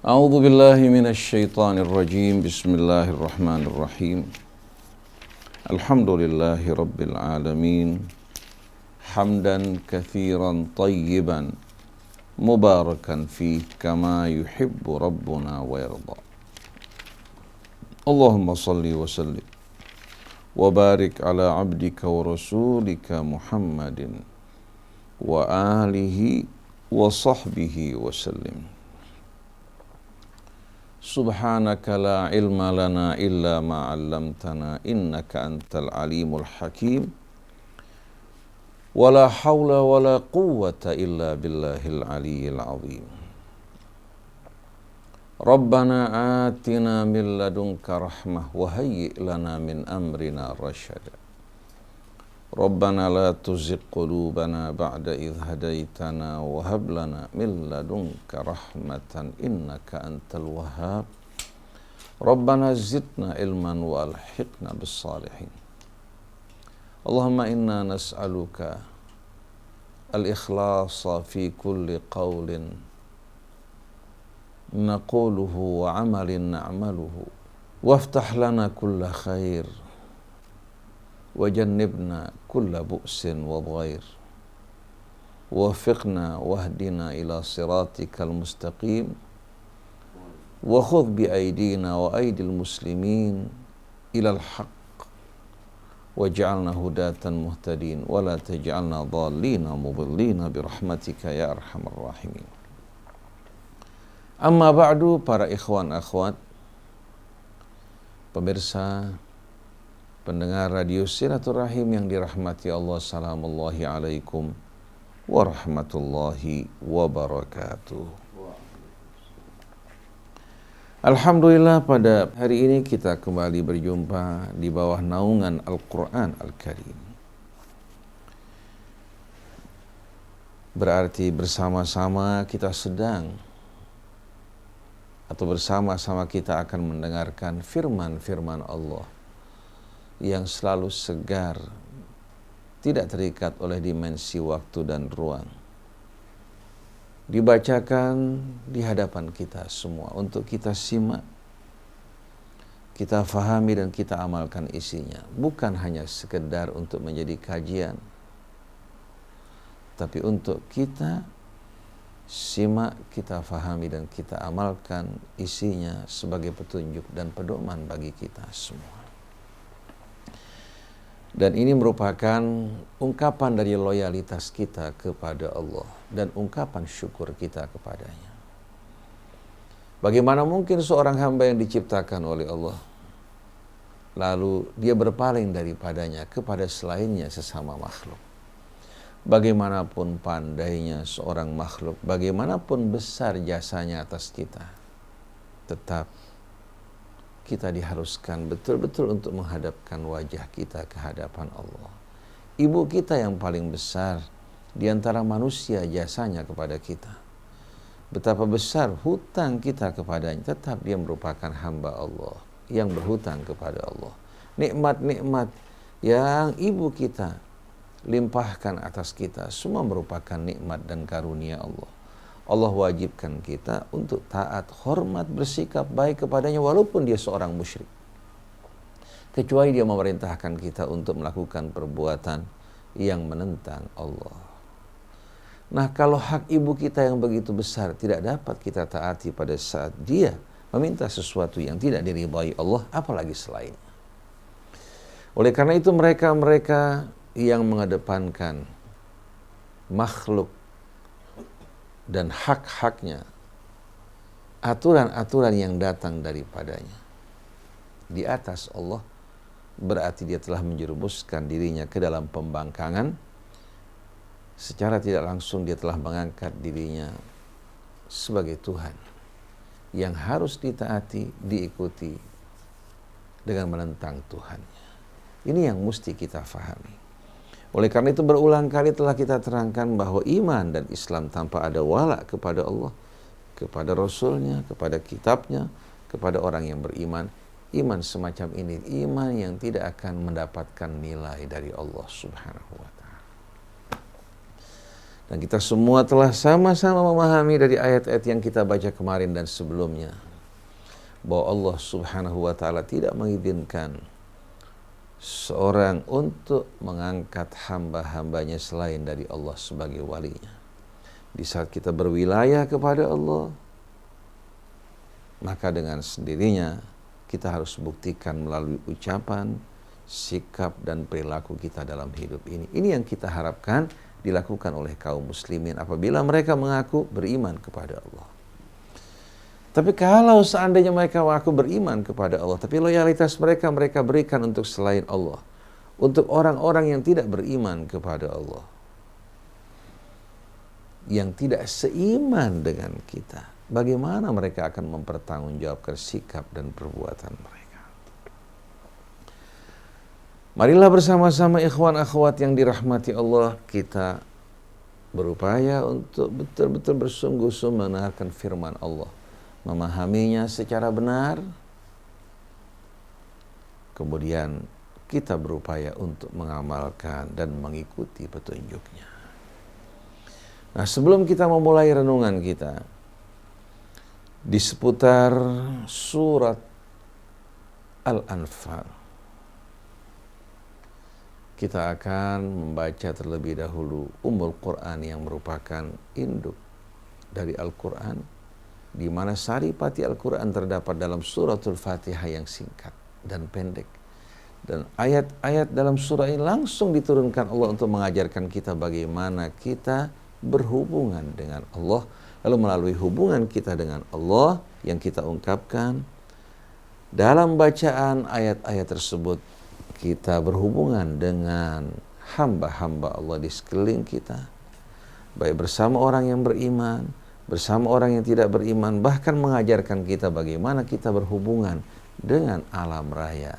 A'udzu billahi minasyaitonir rajim. Bismillahirrahmanirrahim. Alhamdulillahi rabbil alamin. Hamdan katsiran tayyiban mubarakan fi kama yuhibbu rabbuna wa yarda. Allahumma salli wa sallim wa barik ala abdika wa rasulika Muhammadin wa alihi wa sahbihi wa sallim. Subhanaka la ilma lana illa ma 'allamtana innaka antal alimul hakim. Wala haula wala quwwata illa billahil aliyyil azim. Rabbana atina min ladunka rahmah wa hayyi' lana min amrina rasyada. Rabbana la tuzigh qulubana ba'da idh hadaitana wa hab lana min ladunka rahmatan innaka antal wahhab. Rabbana zidna ilman wa alhiqna bis salihin. Allahumma inna nas'aluka al-ikhlasa fi kulli qawlin naquluhu wa amalin na'maluhu waftah lana kulla khair wajannibna kulla bu'sin wa dhair wafiqna wahdina ila siratikal mustaqim wa khudh bi aidina wa aidil muslimin ilal haqq waj'alna hudatan muhtadin wa la taj'alna dhallina mudillina birahmatika ya arhamar rahimin. Amma ba'du, para ikhwan akhwat, pemirsa pendengar radio Silaturahim yang dirahmati Allah, salamullahi alaikum warahmatullahi wabarakatuh. Alhamdulillah, pada hari ini kita kembali berjumpa di bawah naungan Al-Quran Al-Karim. Berarti bersama-sama kita sedang atau bersama-sama kita akan mendengarkan firman-firman Allah yang selalu segar, tidak terikat oleh dimensi waktu dan ruang. Dibacakan di hadapan kita semua untuk kita simak, kita fahami dan kita amalkan isinya. Bukan hanya sekedar untuk menjadi kajian, tapi untuk kita simak, kita fahami dan kita amalkan isinya sebagai petunjuk dan pedoman bagi kita semua. Dan ini merupakan ungkapan dari loyalitas kita kepada Allah dan ungkapan syukur kita kepadanya. Bagaimana mungkin seorang hamba yang diciptakan oleh Allah, lalu dia berpaling daripadanya kepada selainnya sesama makhluk. Bagaimanapun pandainya seorang makhluk, bagaimanapun besar jasanya atas kita, tetap kita diharuskan betul-betul untuk menghadapkan wajah kita ke hadapan Allah. Ibu kita yang paling besar di antara manusia jasanya kepada kita. Betapa besar hutang kita kepadanya, tetap dia merupakan hamba Allah yang berhutang kepada Allah. Nikmat-nikmat yang ibu kita limpahkan atas kita semua merupakan nikmat dan karunia Allah. Allah wajibkan kita untuk taat, hormat, bersikap baik kepadanya walaupun dia seorang musyrik. Kecuali dia memerintahkan kita untuk melakukan perbuatan yang menentang Allah. Nah, kalau hak ibu kita yang begitu besar tidak dapat kita taati pada saat dia meminta sesuatu yang tidak diridhai Allah, apalagi selainnya. Oleh karena itu mereka-mereka yang mengedepankan makhluk dan hak-haknya, aturan-aturan yang datang daripadanya di atas Allah, berarti dia telah menjerumuskan dirinya ke dalam pembangkangan. Secara tidak langsung dia telah mengangkat dirinya sebagai Tuhan yang harus ditaati, diikuti dengan menentang Tuhannya. Ini yang mesti kita fahami. Oleh karena itu berulang kali telah kita terangkan bahwa iman dan Islam tanpa ada wala kepada Allah, kepada Rasulnya, kepada kitabnya, kepada orang yang beriman, iman semacam ini, iman yang tidak akan mendapatkan nilai dari Allah Subhanahu wa ta'ala. Dan kita semua telah sama-sama memahami dari ayat-ayat yang kita baca kemarin dan sebelumnya, bahwa Allah Subhanahu wa ta'ala tidak mengizinkan seorang untuk mengangkat hamba-hambanya selain dari Allah sebagai walinya. Di saat kita berwilayah kepada Allah, maka dengan sendirinya kita harus buktikan melalui ucapan, sikap, dan perilaku kita dalam hidup ini. Ini yang kita harapkan dilakukan oleh kaum muslimin apabila mereka mengaku beriman kepada Allah. Tapi kalau seandainya mereka mengaku beriman kepada Allah, tapi loyalitas mereka berikan untuk selain Allah, untuk orang-orang yang tidak beriman kepada Allah, yang tidak seiman dengan kita, bagaimana mereka akan mempertanggungjawabkan sikap dan perbuatan mereka? Marilah bersama-sama ikhwan akhwat yang dirahmati Allah, kita berupaya untuk betul-betul bersungguh-sungguh mendengarkan firman Allah, memahaminya secara benar, kemudian kita berupaya untuk mengamalkan dan mengikuti petunjuknya. Nah, sebelum kita memulai renungan kita di seputar surat Al-Anfal, kita akan membaca terlebih dahulu Ummul Quran yang merupakan induk dari Al-Quran, di mana saripati Al-Quran terdapat dalam suratul Fatihah yang singkat dan pendek. Dan ayat-ayat dalam surah ini langsung diturunkan Allah untuk mengajarkan kita bagaimana kita berhubungan dengan Allah. Lalu melalui hubungan kita dengan Allah yang kita ungkapkan dalam bacaan ayat-ayat tersebut, kita berhubungan dengan hamba-hamba Allah di sekeliling kita, baik bersama orang yang beriman, bersama orang yang tidak beriman, bahkan mengajarkan kita bagaimana kita berhubungan dengan alam raya,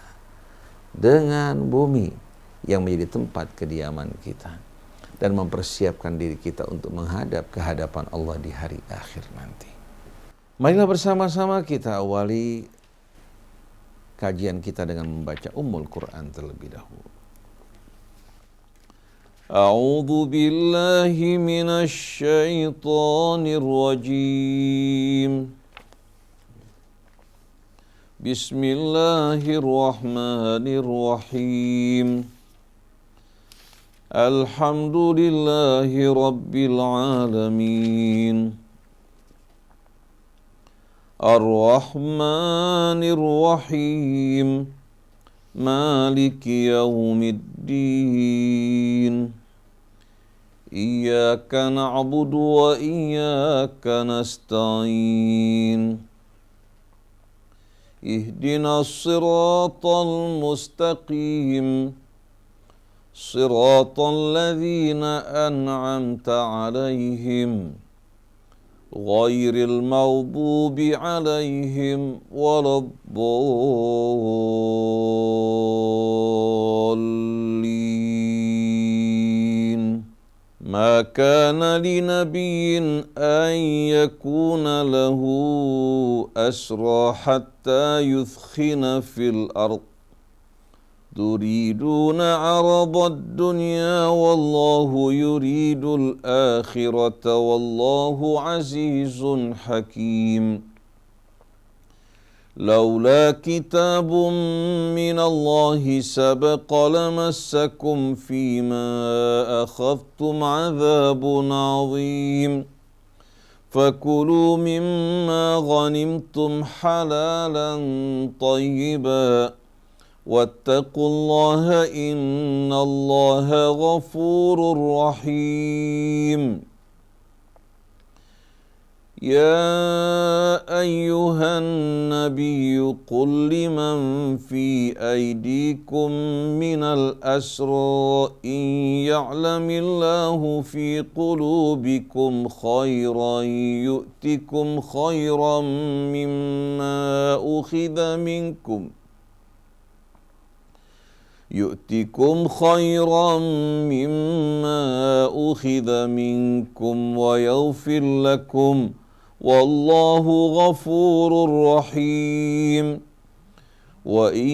dengan bumi yang menjadi tempat kediaman kita, dan mempersiapkan diri kita untuk menghadap ke hadapan Allah di hari akhir nanti. Marilah bersama-sama kita awali kajian kita dengan membaca Ummul Quran terlebih dahulu. A'udzu billahi minasy syaithanir rajim. Bismillahirrahmanirrahim. Alhamdulillahi rabbil alamin. Ar-Rahmanir Rahim. Maliki yaumiddin. Iyyaka na'budu wa iyyaka nasta'in. Ihdinas siratal mustaqim. Siratal ladzina an'amta 'alaihim ghairil maghdubi 'alaihim waladdallin. Ma kana linabiyyin an yakuna lahu asra hatta yuthkhina fil ardh. Turiduna 'aradad dunya wallahu yuridul akhirata wallahu azizun hakim. Laula kitabun minallahi sabaqa lamassakum fima akhadhtum 'adzabun 'adzim. Fakulu mimma ghanimtum halalan tayyiban. Wattaqullaha innallaha ghafurur rahim. Ya ayyuhan nabiyyu qul liman fi aydikum minal asra in ya'lamillahu fi qulubikum khairan yu'tikum khairan mimma ukhidha minkum. يؤتكم خيرا مما أخذ منكم ويغفر لكم والله غفور رحيم. وَإِن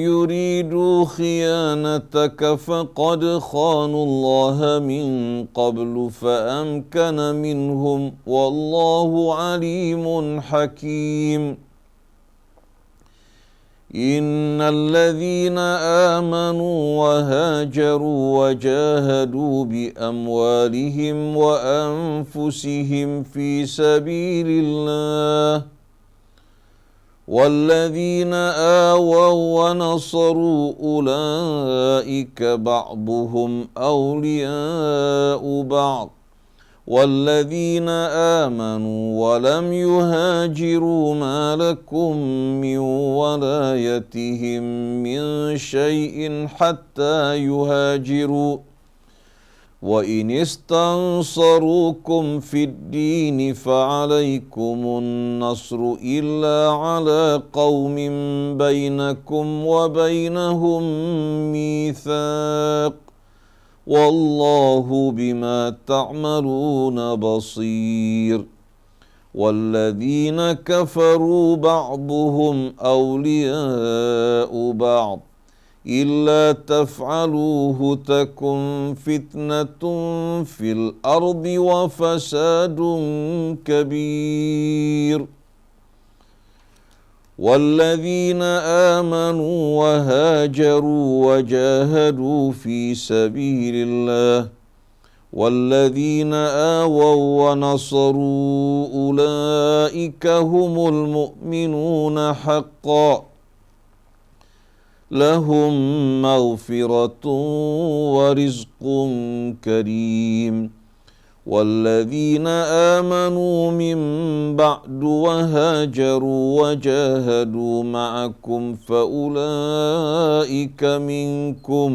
يُرِيدُوا خِيَانَتَكَ فَقَدْ خَانُوا اللَّهَ مِن قَبْلُ فَأَمْكَنَ مِنْهُمْ وَاللَّهُ عَلِيمٌ حَكِيمٌ إِنَّ الَّذِينَ آمَنُوا وَهَاجَرُوا وَجَاهَدُوا بِأَمْوَالِهِمْ وَأَنفُسِهِمْ فِي سَبِيلِ اللَّهِ وَالَّذِينَ آوَوا وَنَصَرُوا أُولَئِكَ بَعْضُهُمْ أَوْلِيَاءُ بَعْضٍ وَالَّذِينَ آمَنُوا وَلَمْ يُهَاجِرُوا مَا لَكُمْ مِنْ وَلَايَتِهِمْ مِنْ شَيْءٍ حَتَّى يُهَاجِرُوا وَإِنِ اسْتَنْصَرُوكُمْ فِي الدِّينِ فَعَلَيْكُمُ النَّصْرُ إِلَّا عَلَى قَوْمٍ بَيْنَكُمْ وَبَيْنَهُمْ مِيثَاقٌ وَاللَّهُ بِمَا تَعْمَلُونَ بَصِيرٌ وَالَّذِينَ كَفَرُوا بَعْضُهُمْ أَوْلِيَاءُ بَعْضٍ إِلَّا تَفْعَلُوهُ تَكُنْ فِتْنَةٌ فِي الْأَرْضِ وَفَسَادٌ كَبِيرٌ وَالَّذِينَ آمَنُوا وَهَاجَرُوا وَجَاهَدُوا فِي سَبِيلِ اللَّهِ وَالَّذِينَ آوَوا وَنَصَرُوا أُولَئِكَ هُمُ الْمُؤْمِنُونَ حَقًّا لَهُمْ مَغْفِرَةٌ وَرِزْقٌ كَرِيمٌ وَالَّذِينَ آمَنُوا مِنْ بَعْدُ وَهَاجَرُوا وَجَاهَدُوا مَعَكُمْ فَأُولَئِكَ مِنْكُمْ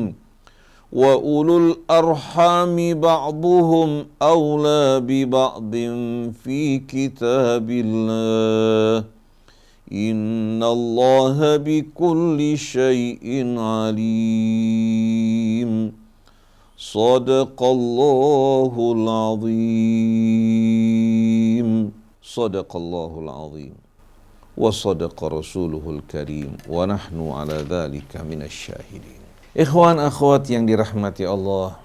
وَأُولُو الْأَرْحَامِ بَعْضُهُمْ أَوْلَى بِبَعْضٍ فِي كِتَابِ اللَّهِ إِنَّ اللَّهَ بِكُلِّ شَيْءٍ عَلِيمٌ صدق الله العظيم صدق الله العظيم وصدق رسوله الكريم ونحن على ذلك من الشاهدين. Ikhwan akhwat yang dirahmati Allah,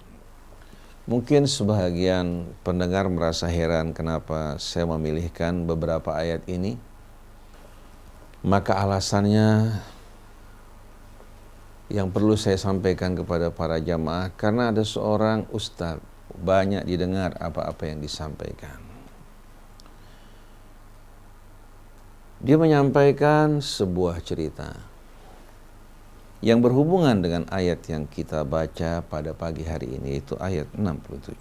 mungkin sebahagian pendengar merasa heran kenapa saya memilihkan beberapa ayat ini. Maka alasannya yang perlu saya sampaikan kepada para jamaah, karena ada seorang ustaz banyak didengar apa-apa yang disampaikan. Dia menyampaikan sebuah cerita yang berhubungan dengan ayat yang kita baca pada pagi hari ini, yaitu ayat 67.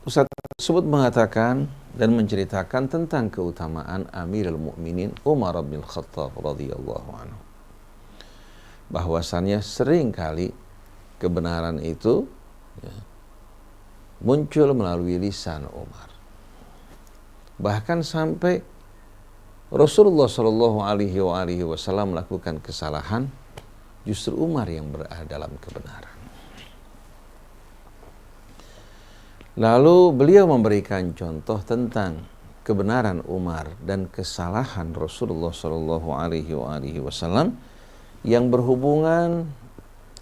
Ustaz tersebut mengatakan dan menceritakan tentang keutamaan Amirul Mukminin Umar bin Khattab radhiyallahu anhu. Bahwasannya seringkali kebenaran itu muncul melalui lisan Umar. Bahkan sampai Rasulullah Shallallahu Alaihi Wasallam melakukan kesalahan, justru Umar yang berada dalam kebenaran. Lalu beliau memberikan contoh tentang kebenaran Umar dan kesalahan Rasulullah Shallallahu Alaihi Wasallam yang berhubungan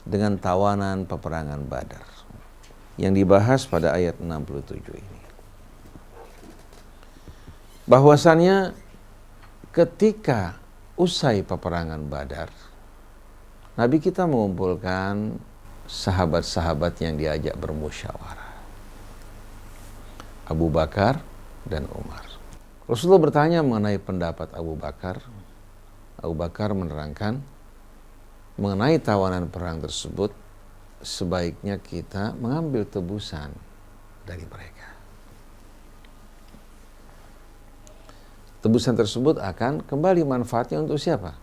dengan tawanan peperangan Badar yang dibahas pada ayat 67 ini. Bahwasannya ketika usai peperangan Badar, Nabi kita mengumpulkan sahabat-sahabat yang diajak bermusyawarah, Abu Bakar dan Umar. Rasulullah bertanya mengenai pendapat Abu Bakar. Abu Bakar menerangkan mengenai tawanan perang tersebut, sebaiknya kita mengambil tebusan dari mereka. Tebusan tersebut akan kembali manfaatnya untuk siapa?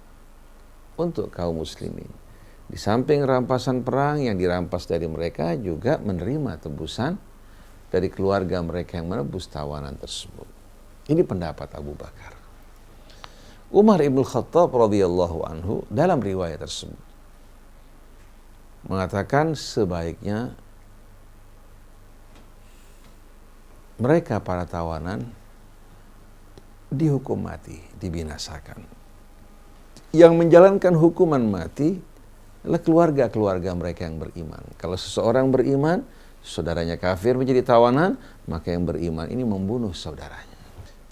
Untuk kaum muslimin. Di samping rampasan perang yang dirampas dari mereka, juga menerima tebusan dari keluarga mereka yang menebus tawanan tersebut. Ini pendapat Abu Bakar. Umar ibn Khattab radhiyallahu anhu dalam riwayat tersebut mengatakan sebaiknya mereka para tawanan dihukum mati, dibinasakan. Yang menjalankan hukuman mati adalah keluarga-keluarga mereka yang beriman. Kalau seseorang beriman, saudaranya kafir menjadi tawanan, maka yang beriman ini membunuh saudaranya.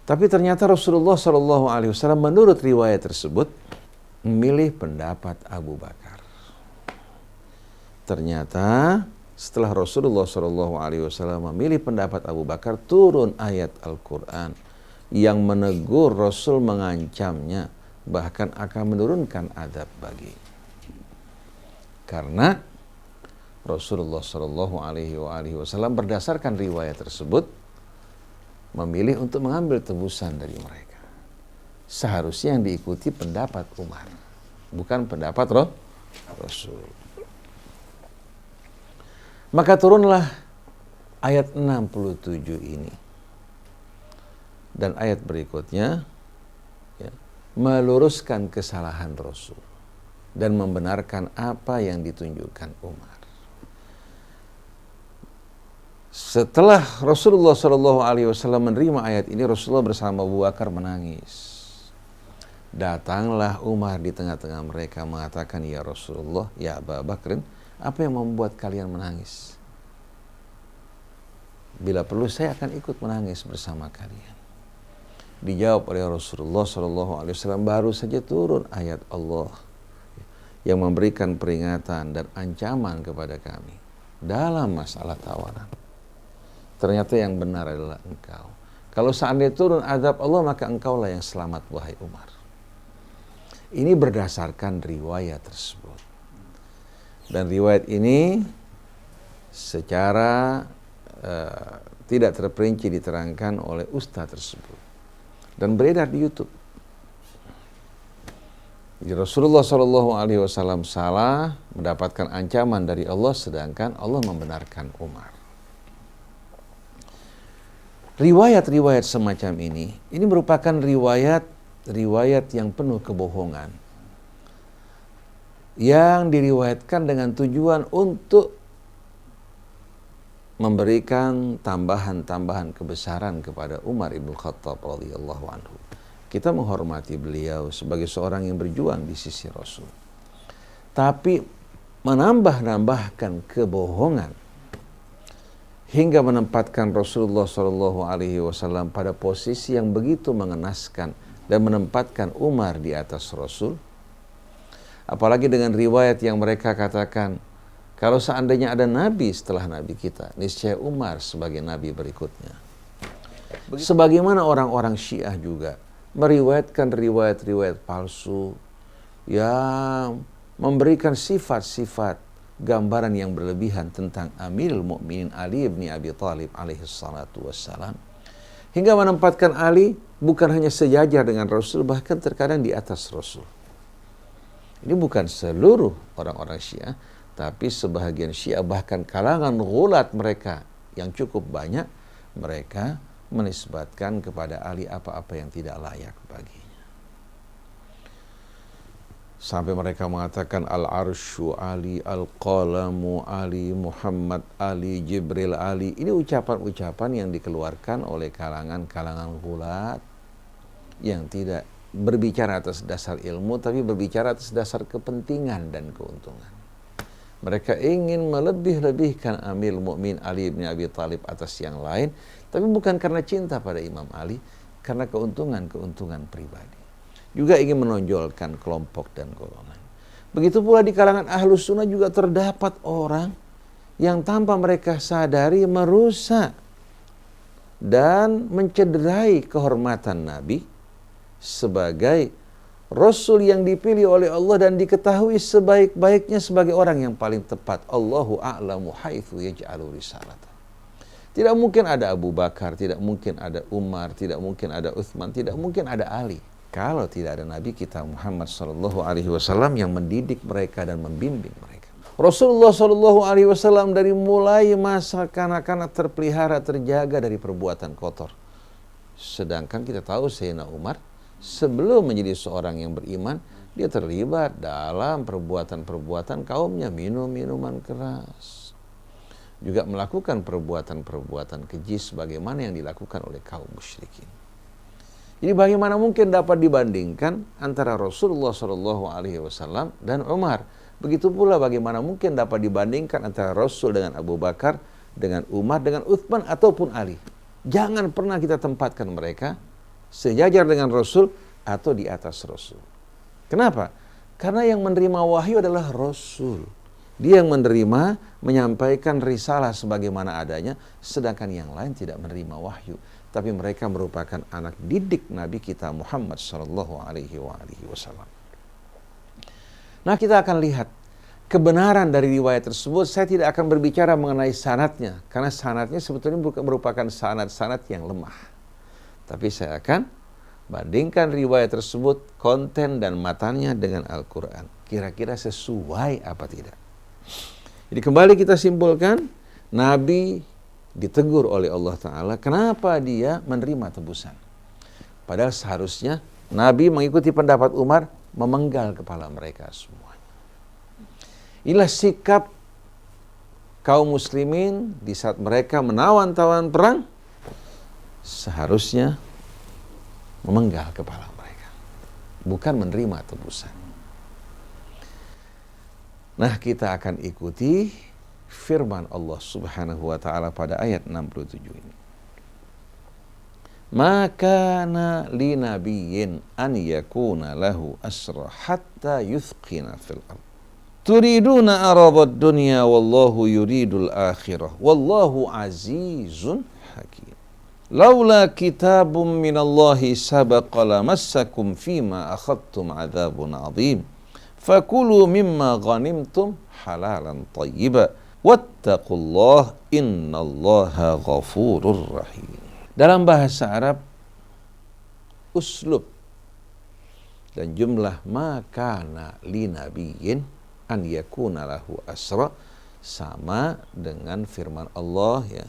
Tapi ternyata Rasulullah SAW menurut riwayat tersebut memilih pendapat Abu Bakar. Ternyata setelah Rasulullah SAW memilih pendapat Abu Bakar, turun ayat Al-Quran yang menegur Rasul, mengancamnya, bahkan akan menurunkan adab bagi. Karena Rasulullah SAW berdasarkan riwayat tersebut memilih untuk mengambil tebusan dari mereka. Seharusnya yang diikuti pendapat Umar, bukan pendapat Rasul. Maka turunlah ayat 67 ini. Dan ayat berikutnya ya, meluruskan kesalahan Rasul dan membenarkan apa yang ditunjukkan Umar. Setelah Rasulullah SAW menerima ayat ini, Rasulullah bersama Abu Bakar menangis. Datanglah Umar di tengah-tengah mereka mengatakan, ya Rasulullah, ya Abu Bakrin, apa yang membuat kalian menangis? Bila perlu saya akan ikut menangis bersama kalian. Dijawab oleh Rasulullah SAW, baru saja turun ayat Allah yang memberikan peringatan dan ancaman kepada kami dalam masalah tawanan. Ternyata yang benar adalah engkau. Kalau seandainya turun azab Allah, maka engkaulah yang selamat, wahai Umar. Ini berdasarkan riwayat tersebut. Dan riwayat ini secara tidak terperinci diterangkan oleh ustaz tersebut dan beredar di YouTube. Jadi Rasulullah SAW salah, mendapatkan ancaman dari Allah, sedangkan Allah membenarkan Umar. Riwayat-riwayat semacam ini merupakan riwayat yang penuh kebohongan, yang diriwayatkan dengan tujuan untuk memberikan tambahan-tambahan kebesaran kepada Umar ibn Khattab radhiyallahu anhu. Kita menghormati beliau sebagai seorang yang berjuang di sisi Rasul. Tapi menambah-nambahkan kebohongan hingga menempatkan Rasulullah SAW pada posisi yang begitu mengenaskan dan menempatkan Umar di atas Rasul. Apalagi dengan riwayat yang mereka katakan, kalau seandainya ada nabi setelah nabi kita, niscaya Umar sebagai nabi berikutnya. Sebagaimana orang-orang Syiah juga meriwayatkan riwayat-riwayat palsu yang memberikan sifat-sifat gambaran yang berlebihan tentang Amirul Mukminin Ali bin Abi Thalib alaihi salatu wassalam, hingga menempatkan Ali bukan hanya sejajar dengan Rasul, bahkan terkadang di atas Rasul. Ini bukan seluruh orang-orang Syiah, tapi sebahagian Syiah, bahkan kalangan ghulat mereka yang cukup banyak, mereka menisbatkan kepada Ali apa-apa yang tidak layak baginya. Sampai mereka mengatakan al-arsyu Ali, al-qalamu Ali, Muhammad Ali, Jibril Ali. Ini ucapan-ucapan yang dikeluarkan oleh kalangan-kalangan ghulat yang tidak berbicara atas dasar ilmu, tapi berbicara atas dasar kepentingan dan keuntungan. Mereka ingin melebih-lebihkan Amirul Mukminin Ali bin Abi Thalib atas yang lain, tapi bukan karena cinta pada Imam Ali, karena keuntungan-keuntungan pribadi. Juga ingin menonjolkan kelompok dan golongan. Begitu pula di kalangan Ahlus Sunnah juga terdapat orang yang tanpa mereka sadari merusak dan mencederai kehormatan Nabi sebagai Rasul yang dipilih oleh Allah dan diketahui sebaik-baiknya sebagai orang yang paling tepat. Allahu a'lamu haitsu yaj'alu risalata. Tidak mungkin ada Abu Bakar, tidak mungkin ada Umar, tidak mungkin ada Utsman, tidak mungkin ada Ali kalau tidak ada Nabi kita Muhammad SAW yang mendidik mereka dan membimbing mereka. Rasulullah SAW dari mulai masa kanak-kanak terpelihara, terjaga dari perbuatan kotor. Sedangkan kita tahu Sayyidina Umar sebelum menjadi seorang yang beriman, dia terlibat dalam perbuatan-perbuatan kaumnya, minum minuman keras. Juga melakukan perbuatan-perbuatan keji sebagaimana yang dilakukan oleh kaum musyrikin. Jadi bagaimana mungkin dapat dibandingkan antara Rasulullah SAW dan Umar? Begitu pula bagaimana mungkin dapat dibandingkan antara Rasul dengan Abu Bakar, dengan Umar, dengan Uthman ataupun Ali. Jangan pernah kita tempatkan mereka sejajar dengan Rasul atau di atas Rasul. Kenapa? Karena yang menerima wahyu adalah Rasul. Dia yang menerima, menyampaikan risalah sebagaimana adanya, sedangkan yang lain tidak menerima wahyu. Tapi mereka merupakan anak didik Nabi kita Muhammad sallallahu alaihi wasallam. Nah, kita akan lihat kebenaran dari riwayat tersebut. Saya tidak akan berbicara mengenai sanadnya, karena sanadnya sebetulnya merupakan sanad-sanad yang lemah. Tapi saya akan bandingkan riwayat tersebut, konten dan matanya dengan Al-Quran. Kira-kira sesuai apa tidak? Jadi kembali kita simpulkan, Nabi ditegur oleh Allah Ta'ala, kenapa dia menerima tebusan? Padahal seharusnya Nabi mengikuti pendapat Umar, memenggal kepala mereka semuanya. Inilah sikap kaum muslimin di saat mereka menawan-tawan perang, seharusnya memenggal kepala mereka, bukan menerima tebusan. Nah, kita akan ikuti firman Allah Subhanahu wa taala pada ayat 67 ini. Maka li nabiyyin an yakuna lahu asra hatta yuthqina fil ard. Turiduna aradad dunya wallahu yuridul akhirah. Wallahu azizun hakim. Laula kitabun minallahi sabaqa lamassakum fima akhadtum adzabun adzim. Fakulu mimma ghanimtum halalan tayyiba. Wattaqullah innallaha ghafurur rahim. Dalam bahasa Arab, uslub dan jumlah makana li nabiyyin an yakuna lahu asra sama dengan firman Allah ya.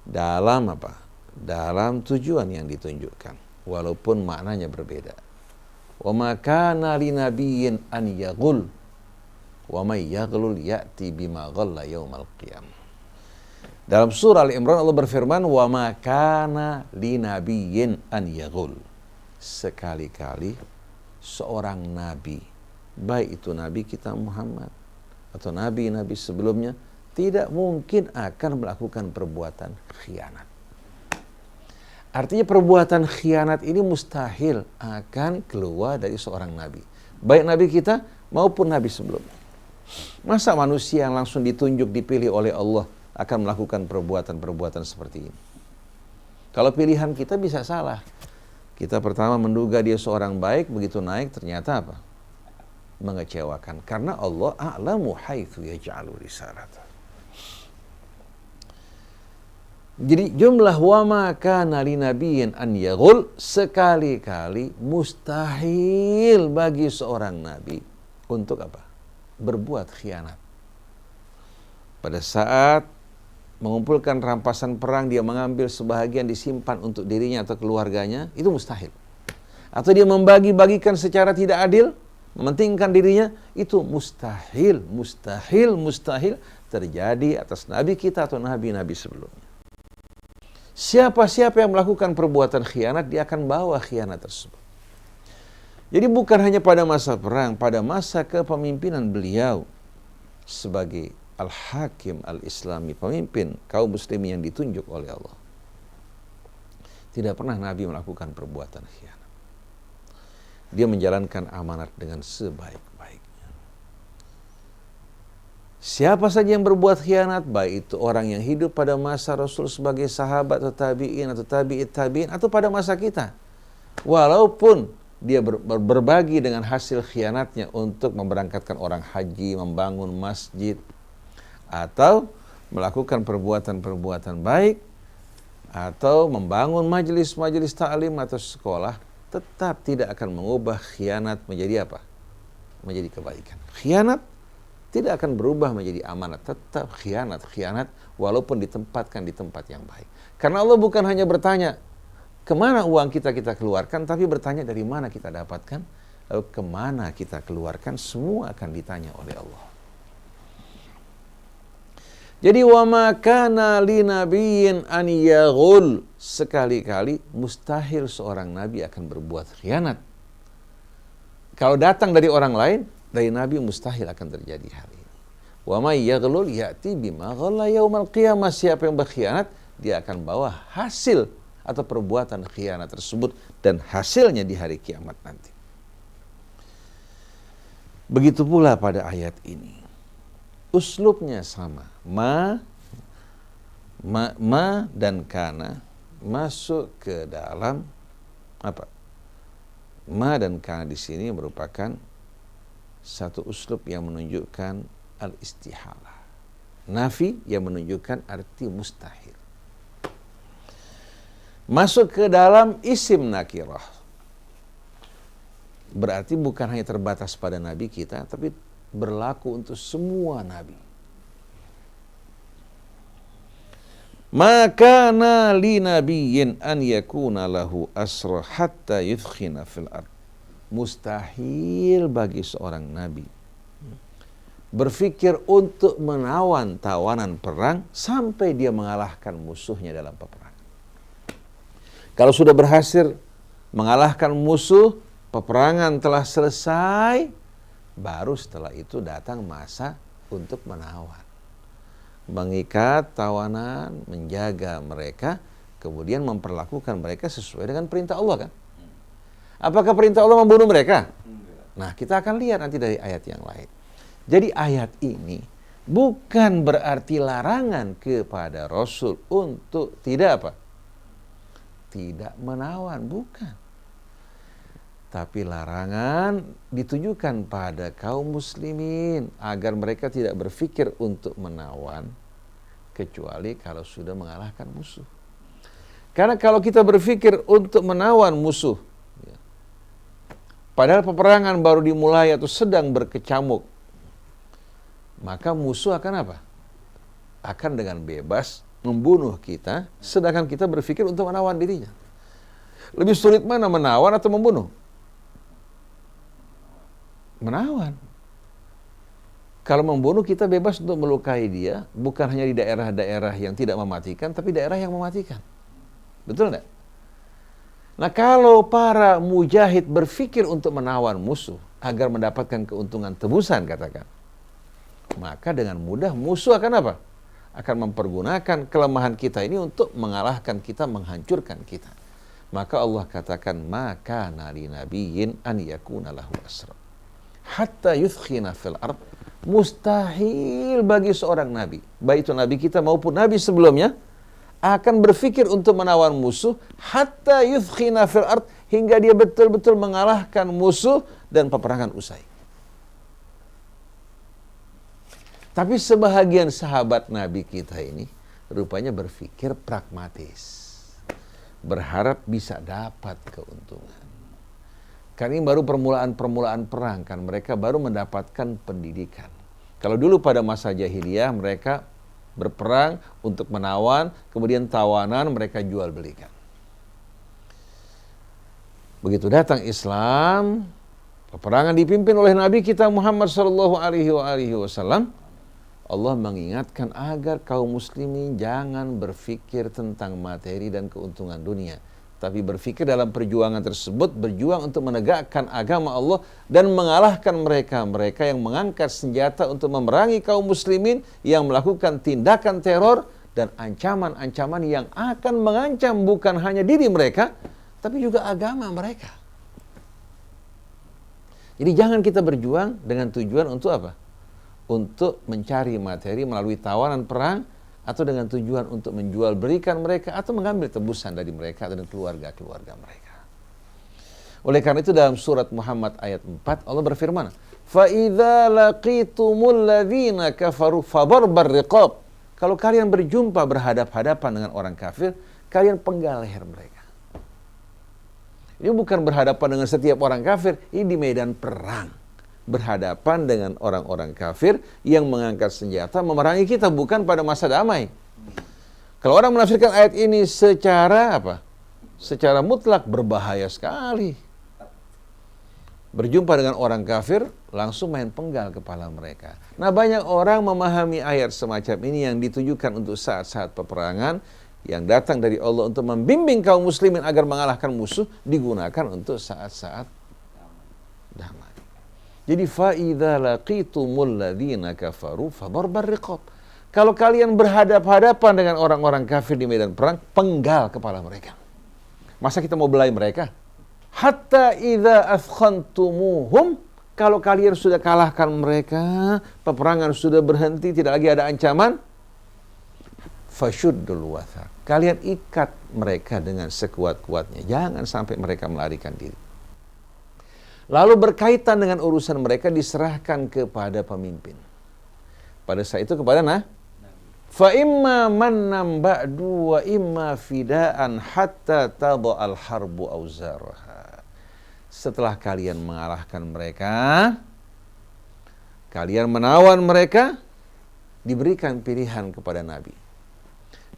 Dalam apa? Dalam tujuan yang ditunjukkan, walaupun maknanya berbeda. Wa ma kana li nabiyyin an yaghul wa may yaghlul ya'ti bima ghalla yaumal qiyamah. Dalam surah Al-Imran Allah berfirman, wa ma kana li nabiyyin an yaghul. Sekali-kali seorang nabi, baik itu nabi kita Muhammad atau nabi-nabi sebelumnya, tidak mungkin akan melakukan perbuatan khianat. Artinya perbuatan khianat ini mustahil akan keluar dari seorang nabi, baik nabi kita maupun nabi sebelumnya. Masa manusia yang langsung ditunjuk, dipilih oleh Allah akan melakukan perbuatan-perbuatan seperti ini? Kalau pilihan kita bisa salah. Kita pertama menduga dia seorang baik, begitu naik ternyata apa? Mengecewakan. Karena Allah a'lamu haitsu yaj'alu risalata. Jadi jumlah wa ma kana li nabiyyin an yaghul, sekali-kali mustahil bagi seorang nabi untuk apa? Berbuat khianat. Pada saat mengumpulkan rampasan perang, dia mengambil sebahagian disimpan untuk dirinya atau keluarganya, itu mustahil. Atau dia membagi-bagikan secara tidak adil, mementingkan dirinya, itu mustahil terjadi atas nabi kita atau nabi-nabi sebelumnya. Siapa-siapa yang melakukan perbuatan khianat, dia akan bawa khianat tersebut. Jadi bukan hanya pada masa perang, pada masa kepemimpinan beliau sebagai Al-Hakim Al-Islami, pemimpin kaum muslimin yang ditunjuk oleh Allah, tidak pernah Nabi melakukan perbuatan khianat. Dia menjalankan amanat dengan sebaik-baiknya. Siapa saja yang berbuat khianat, baik itu orang yang hidup pada masa Rasul sebagai sahabat atau tabi'in atau tabi'it tabi'in, atau pada masa kita, walaupun dia berbagi dengan hasil khianatnya untuk memberangkatkan orang haji, membangun masjid, atau melakukan perbuatan-perbuatan baik, atau membangun majelis-majelis ta'lim atau sekolah, tetap tidak akan mengubah khianat menjadi apa? Menjadi kebaikan. Khianat tidak akan berubah menjadi amanat, tetap khianat walaupun ditempatkan di tempat yang baik. Karena Allah bukan hanya bertanya kemana uang kita keluarkan, tapi bertanya dari mana kita dapatkan, lalu kemana kita keluarkan, semua akan ditanya oleh Allah. Jadi wa ma kana li nabiyyin an yaghul, sekali-kali mustahil seorang nabi akan berbuat khianat. Kalau datang dari orang lain, dari nabi mustahil akan terjadi hal ini. Wa may yaghlul ya'ti bima ghalla yaumal qiyamah. Siapa yang berkhianat, dia akan bawa hasil atau perbuatan khianat tersebut dan hasilnya di hari kiamat nanti. Begitu pula pada ayat ini. Uslubnya sama. Ma dan kana masuk ke dalam apa? Ma dan kana di sini merupakan satu uslub yang menunjukkan al-istihalah. Nafi yang menunjukkan arti mustahil. Masuk ke dalam isim nakirah. Berarti bukan hanya terbatas pada nabi kita, tapi berlaku untuk semua nabi. Maka li nabiyyin an yakuna lahu asra hatta yudkhina fil ard. Mustahil bagi seorang nabi berpikir untuk menawan tawanan perang sampai dia mengalahkan musuhnya dalam peperangan. Kalau sudah berhasil mengalahkan musuh, peperangan telah selesai, baru setelah itu datang masa untuk menawan. Mengikat tawanan, menjaga mereka, kemudian memperlakukan mereka sesuai dengan perintah Allah kan? Apakah perintah Allah membunuh mereka? Nah, kita akan lihat nanti dari ayat yang lain. Jadi ayat ini bukan berarti larangan kepada Rasul untuk tidak apa? Tidak menawan, bukan. Tapi larangan ditujukan pada kaum muslimin agar mereka tidak berpikir untuk menawan kecuali kalau sudah mengalahkan musuh. Karena kalau kita berpikir untuk menawan musuh, padahal peperangan baru dimulai atau sedang berkecamuk, maka musuh akan apa? Akan dengan bebas membunuh kita, sedangkan kita berpikir untuk menawan dirinya. Lebih sulit mana, menawan atau membunuh? Menawan. Kalau membunuh kita bebas untuk melukai dia, bukan hanya di daerah-daerah yang tidak mematikan, tapi daerah yang mematikan. Betul enggak? Nah, kalau para mujahid berpikir untuk menawan musuh agar mendapatkan keuntungan tebusan, katakan, maka dengan mudah musuh akan apa? Akan mempergunakan kelemahan kita ini untuk mengalahkan kita, menghancurkan kita. Maka Allah katakan, maka nali nabiyyin an yakuna lahu asra hatta yudkhina fil ard. Mustahil bagi seorang nabi, baik itu nabi kita maupun nabi sebelumnya, akan berpikir untuk menawan musuh hatta yudkhina fil ard, hingga dia betul-betul mengalahkan musuh dan peperangan usai. Tapi sebahagian sahabat nabi kita ini rupanya berpikir pragmatis, berharap bisa dapat keuntungan. Karena ini baru permulaan perang kan, mereka baru mendapatkan pendidikan. Kalau dulu pada masa jahiliyah mereka berperang untuk menawan, kemudian tawanan mereka jual belikan. Begitu datang Islam, peperangan dipimpin oleh Nabi kita Muhammad sallallahu alaihi wasallam, Allah mengingatkan agar kaum muslimin jangan berpikir tentang materi dan keuntungan dunia, tapi berpikir dalam perjuangan tersebut, berjuang untuk menegakkan agama Allah dan mengalahkan mereka yang mengangkat senjata untuk memerangi kaum muslimin yang melakukan tindakan teror dan ancaman-ancaman yang akan mengancam bukan hanya diri mereka, tapi juga agama mereka. Jadi jangan kita berjuang dengan tujuan untuk apa? Untuk mencari materi melalui tawanan perang, atau dengan tujuan untuk menjual berikan mereka atau mengambil tebusan dari mereka dan keluarga-keluarga mereka. Oleh karena itu dalam surat Muhammad ayat 4 Allah berfirman, "Fa idza laqitumul ladzina kafaru fadarbar riqab." Kalau kalian berjumpa berhadap-hadapan dengan orang kafir, kalian penggal leher mereka. Ini bukan berhadapan dengan setiap orang kafir, ini di medan perang. Berhadapan dengan orang-orang kafir yang mengangkat senjata memerangi kita, bukan pada masa damai. Kalau orang menafsirkan ayat ini secara apa? Secara mutlak, berbahaya sekali. Berjumpa dengan orang kafir langsung main penggal kepala mereka. Nah, banyak orang memahami ayat semacam ini yang ditujukan untuk saat-saat peperangan yang datang dari Allah untuk membimbing kaum muslimin agar mengalahkan musuh, digunakan untuk saat-saat damai. Jadi fa'idza laqitumul ladzina kafaru fadarbar riqab. Kalau kalian berhadap-hadapan dengan orang-orang kafir di medan perang, penggal kepala mereka. Masa kita mau belai mereka? Hatta idza athkhantumuhum, kalau kalian sudah kalahkan mereka, peperangan sudah berhenti, tidak lagi ada ancaman, fashuddul wathaq. Kalian ikat mereka dengan sekuat-kuatnya. Jangan sampai mereka melarikan diri. Lalu berkaitan dengan urusan mereka diserahkan kepada pemimpin. Pada saat itu kepada fa imma mannam ba'du wa imma fidaan hatta tada'al harbu auzaraha. Setelah kalian mengalahkan mereka, kalian menawan mereka, diberikan pilihan kepada Nabi.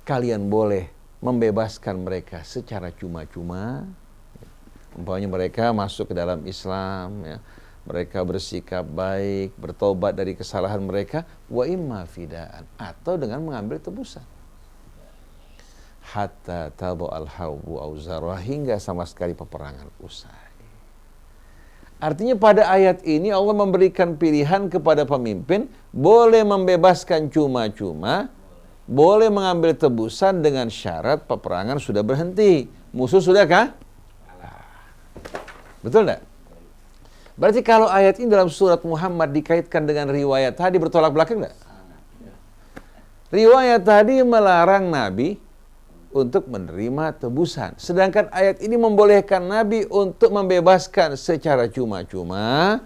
Kalian boleh membebaskan mereka secara cuma-cuma. Umpamanya mereka masuk ke dalam Islam, ya. Mereka bersikap baik, bertobat dari kesalahan mereka, wa imma fidaan, atau dengan mengambil tebusan. Hatta tada'al harbu auzaraha, hingga sama sekali peperangan usai. Artinya pada ayat ini Allah memberikan pilihan kepada pemimpin, boleh membebaskan cuma-cuma, boleh mengambil tebusan dengan syarat peperangan sudah berhenti. Musuh sudah kah? Betul enggak? Berarti kalau ayat ini dalam surat Muhammad dikaitkan dengan riwayat tadi, bertolak belakang enggak? Riwayat tadi melarang Nabi untuk menerima tebusan. Sedangkan ayat ini membolehkan Nabi untuk membebaskan secara cuma-cuma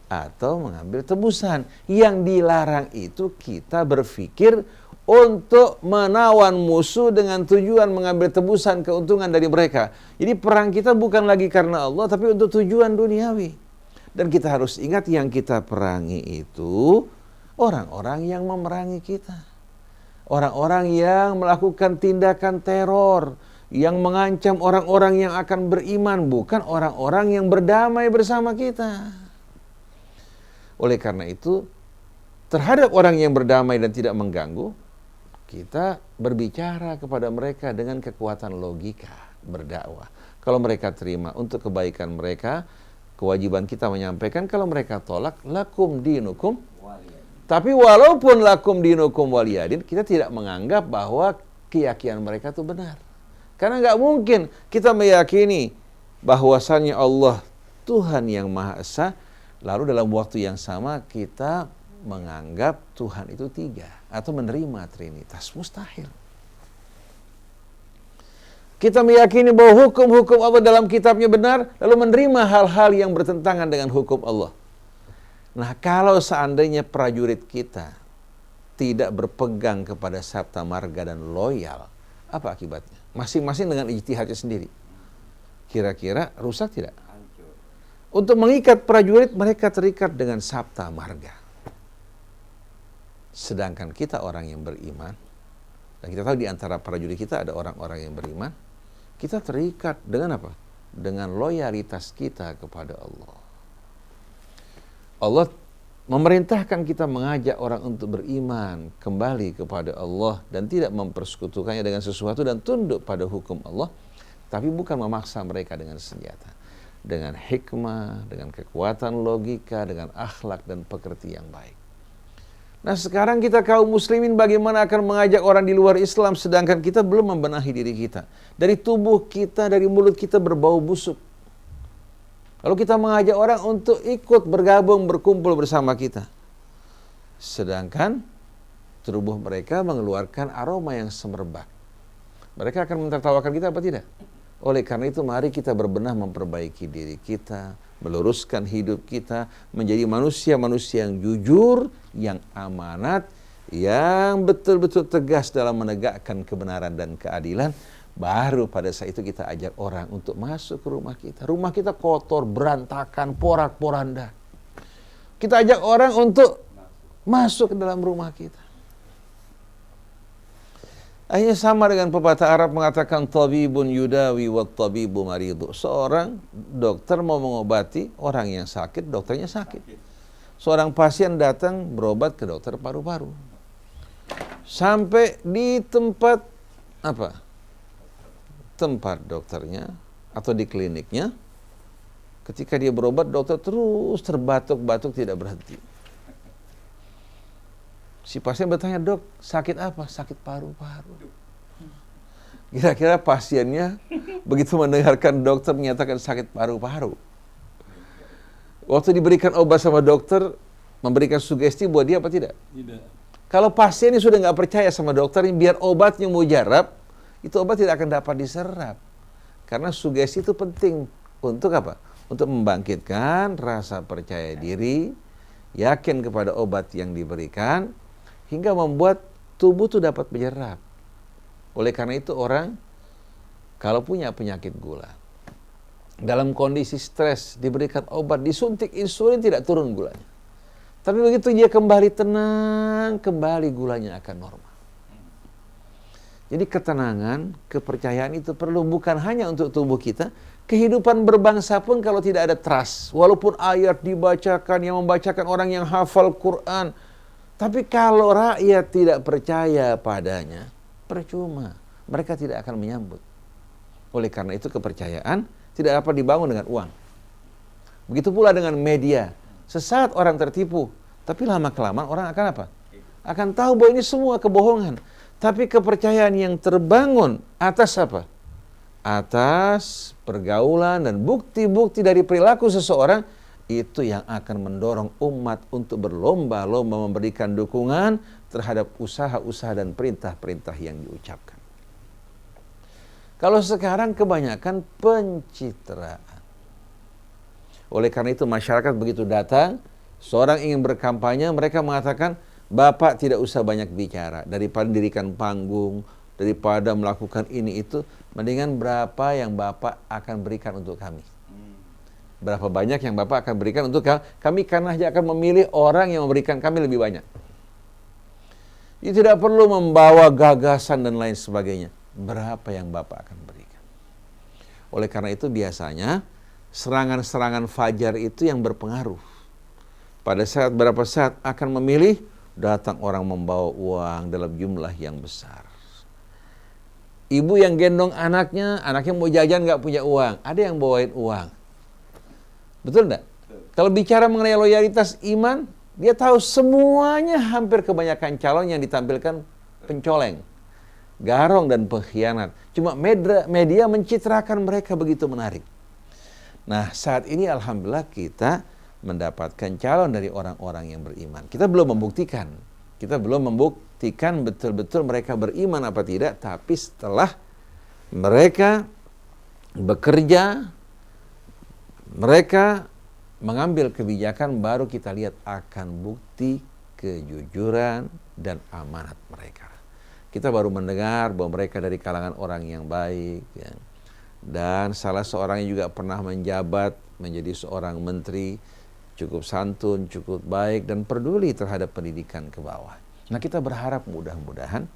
atau mengambil tebusan. Yang dilarang itu kita berpikir untuk menawan musuh dengan tujuan mengambil tebusan keuntungan dari mereka. Jadi perang kita bukan lagi karena Allah, tapi untuk tujuan duniawi. Dan kita harus ingat yang kita perangi itu orang-orang yang memerangi kita. Orang-orang yang melakukan tindakan teror, yang mengancam orang-orang yang akan beriman, bukan orang-orang yang berdamai bersama kita. Oleh karena itu, terhadap orang yang berdamai dan tidak mengganggu, kita berbicara kepada mereka dengan kekuatan logika, berdakwah. Kalau mereka terima untuk kebaikan mereka, kewajiban kita menyampaikan. Kalau mereka tolak, lakum dinukum. Tapi walaupun lakum dinukum waliyadin, kita tidak menganggap bahwa keyakinan mereka itu benar. Karena nggak mungkin kita meyakini bahwasannya Allah Tuhan yang Maha Esa, lalu dalam waktu yang sama kita menganggap Tuhan itu tiga atau menerima Trinitas. Mustahil. Kita meyakini bahwa hukum-hukum Allah dalam kitabnya benar, lalu menerima hal-hal yang bertentangan dengan hukum Allah. Nah, kalau seandainya prajurit kita tidak berpegang kepada sabta marga dan loyal, apa akibatnya? Masing-masing dengan ijtihadnya sendiri. Kira-kira rusak tidak? Untuk mengikat prajurit, mereka terikat dengan sabta marga. Sedangkan kita orang yang beriman, dan kita tahu di antara prajurit kita ada orang-orang yang beriman, kita terikat dengan apa? Dengan loyalitas kita kepada Allah. Allah memerintahkan kita mengajak orang untuk beriman kembali kepada Allah dan tidak mempersekutukannya dengan sesuatu dan tunduk pada hukum Allah, tapi bukan memaksa mereka dengan senjata. Dengan hikmah, dengan kekuatan logika, dengan akhlak dan pekerti yang baik. Nah, sekarang kita kaum muslimin bagaimana akan mengajak orang di luar Islam sedangkan kita belum membenahi diri kita. Dari tubuh kita, dari mulut kita berbau busuk. Lalu kita mengajak orang untuk ikut bergabung, berkumpul bersama kita. Sedangkan tubuh mereka mengeluarkan aroma yang semerbak. Mereka akan mentertawakan kita apa tidak? Oleh karena itu mari kita berbenah memperbaiki diri kita, meluruskan hidup kita, menjadi manusia-manusia yang jujur, yang amanat, yang betul-betul tegas dalam menegakkan kebenaran dan keadilan. Baru pada saat itu kita ajak orang untuk masuk ke rumah kita. Rumah kita kotor, berantakan, porak-poranda. Kita ajak orang untuk masuk ke dalam rumah kita. Akhirnya sama dengan pepatah Arab mengatakan tabibun yudawi wa tabibu maridu. Seorang dokter mau mengobati orang yang sakit, dokternya sakit. Seorang pasien datang berobat ke dokter paru-paru. Sampai di tempat tempat dokternya atau di kliniknya, ketika dia berobat, dokter terus terbatuk-batuk tidak berhenti. Si pasien bertanya, "Dok, sakit apa?" "Sakit paru-paru." Kira-kira pasiennya begitu mendengarkan dokter menyatakan sakit paru-paru, waktu diberikan obat sama dokter, memberikan sugesti buat dia apa tidak? Tidak. Kalau pasien ini sudah nggak percaya sama dokter, biar obatnya mujarab, itu obat tidak akan dapat diserap. Karena sugesti itu penting untuk apa? Untuk membangkitkan rasa percaya diri, yakin kepada obat yang diberikan, hingga membuat tubuh itu dapat menyerap. Oleh karena itu orang kalau punya penyakit gula, dalam kondisi stres, diberikan obat, disuntik insulin, tidak turun gulanya. Tapi begitu dia kembali tenang, kembali gulanya akan normal. Jadi ketenangan, kepercayaan itu perlu bukan hanya untuk tubuh kita, kehidupan berbangsa pun kalau tidak ada trust, walaupun ayat dibacakan, yang membacakan orang yang hafal Quran, tapi kalau rakyat tidak percaya padanya, percuma, mereka tidak akan menyambut. Oleh karena itu kepercayaan tidak dapat dibangun dengan uang. Begitu pula dengan media. Sesaat orang tertipu, tapi lama-kelamaan orang akan apa? Akan tahu bahwa ini semua kebohongan. Tapi kepercayaan yang terbangun atas apa? Atas pergaulan dan bukti-bukti dari perilaku seseorang, itu yang akan mendorong umat untuk berlomba-lomba memberikan dukungan terhadap usaha-usaha dan perintah-perintah yang diucapkan. Kalau sekarang kebanyakan pencitraan. Oleh karena itu masyarakat begitu datang, seorang ingin berkampanye, mereka mengatakan, "Bapak tidak usah banyak bicara, daripada dirikan panggung, daripada melakukan ini itu, mendingan berapa yang Bapak akan berikan untuk kami. Berapa banyak yang Bapak akan berikan untuk kami, karena hanya akan memilih orang yang memberikan kami lebih banyak." Itu tidak perlu membawa gagasan dan lain sebagainya. Berapa yang Bapak akan berikan. Oleh karena itu biasanya serangan-serangan fajar itu yang berpengaruh. Pada saat berapa saat akan memilih, datang orang membawa uang dalam jumlah yang besar. Ibu yang gendong anaknya mau jajan nggak punya uang, ada yang bawain uang. Betul enggak? Kalau bicara mengenai loyalitas iman, dia tahu semuanya, hampir kebanyakan calon yang ditampilkan pencoleng, garong dan pengkhianat. Cuma media mencitrakan mereka begitu menarik. Nah, saat ini alhamdulillah kita mendapatkan calon dari orang-orang yang beriman. Kita belum membuktikan. Betul-betul mereka beriman apa tidak, tapi setelah mereka bekerja, mereka mengambil kebijakan, baru kita lihat akan bukti kejujuran dan amanat mereka. Kita baru mendengar bahwa mereka dari kalangan orang yang baik, ya. Dan salah seorang yang juga pernah menjabat menjadi seorang menteri, cukup santun, cukup baik, dan peduli terhadap pendidikan ke bawah. Nah, kita berharap mudah-mudahan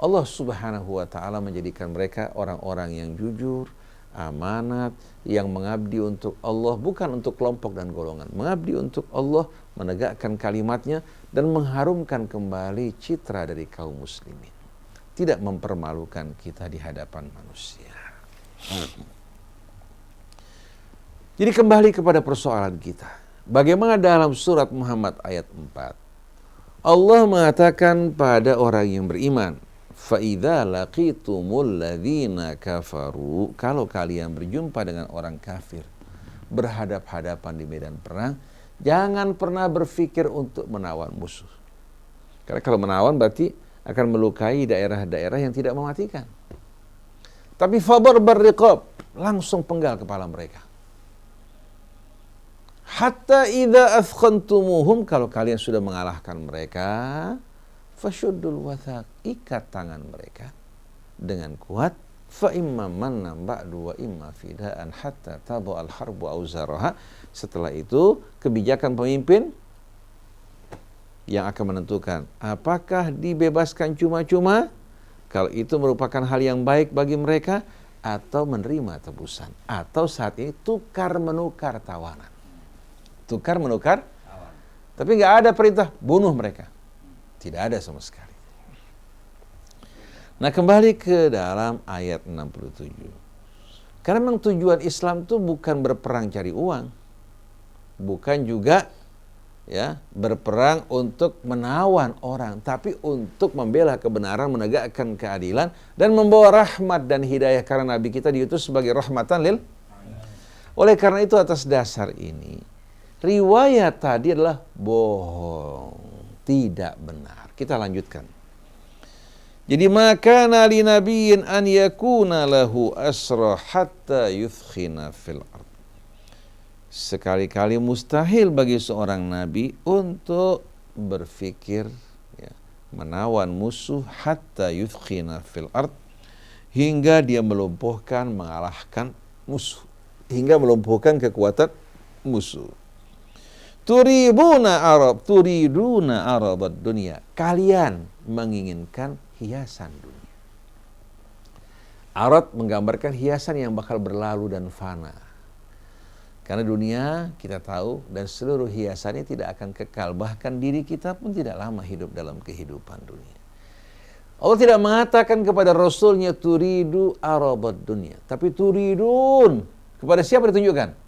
Allah Subhanahu wa Ta'ala menjadikan mereka orang-orang yang jujur, amanat, yang mengabdi untuk Allah, bukan untuk kelompok dan golongan, mengabdi untuk Allah, menegakkan kalimatnya, dan mengharumkan kembali citra dari kaum muslimin, tidak mempermalukan kita di hadapan manusia. Jadi kembali kepada persoalan kita, bagaimana dalam surat Muhammad ayat 4 Allah mengatakan pada orang yang beriman, فَإِذَا لَقِيتُمُ الَّذِينَ كَفَرُوا, kalau kalian berjumpa dengan orang kafir, berhadap-hadapan di medan perang, jangan pernah berpikir untuk menawan musuh. Karena kalau menawan berarti akan melukai daerah-daerah yang tidak mematikan. Tapi fadarbar riqab, langsung penggal kepala mereka. Hatta idza athkhantumuhum, kalau kalian sudah mengalahkan mereka, fashuddul wathaq, ikat tangan mereka dengan kuat, fa imma mannan ba'du wa imma fidaan hatta tabu al-harbu auzaraha. Setelah itu kebijakan pemimpin yang akan menentukan apakah dibebaskan cuma-cuma, kalau itu merupakan hal yang baik bagi mereka, atau menerima tebusan, atau saat ini tukar menukar tawanan. Tukar menukar Tapi nggak ada perintah bunuh mereka. Tidak ada sama sekali. Nah, kembali ke dalam ayat 67. Karena memang tujuan Islam itu bukan berperang cari uang. Bukan juga berperang untuk menawan orang, tapi untuk membela kebenaran, menegakkan keadilan, dan membawa rahmat dan hidayah, karena Nabi kita diutus sebagai rahmatan lil. Oleh karena itu, atas dasar ini, riwayat tadi adalah bohong, tidak benar. Kita lanjutkan. Jadi, maka nali nabiyin an yakuna lahu asra hatta yuthkhina fil ard. Sekali-kali mustahil bagi seorang nabi untuk berpikir menawan musuh hatta yuthkhina fil ard, hingga dia melumpuhkan, mengalahkan musuh, hingga melumpuhkan kekuatan musuh. Turiduna arabad dunia. Kalian menginginkan hiasan dunia. Arad menggambarkan hiasan yang bakal berlalu dan fana. Karena dunia kita tahu dan seluruh hiasannya tidak akan kekal. Bahkan diri kita pun tidak lama hidup dalam kehidupan dunia. Allah tidak mengatakan kepada Rasulnya turidu arabad dunia. Tapi turidun. Kepada siapa ditunjukkan?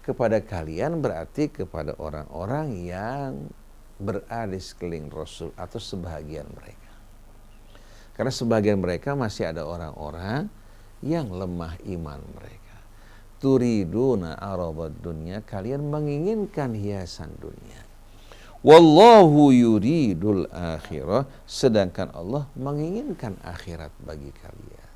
Kepada kalian, berarti kepada orang-orang yang berada di sekeliling Rasul atau sebahagian mereka. Karena sebagian mereka masih ada orang-orang yang lemah iman mereka. Turiduna arabad dunya, kalian menginginkan hiasan dunia. Wallahu yuridul akhirah, sedangkan Allah menginginkan akhirat bagi kalian.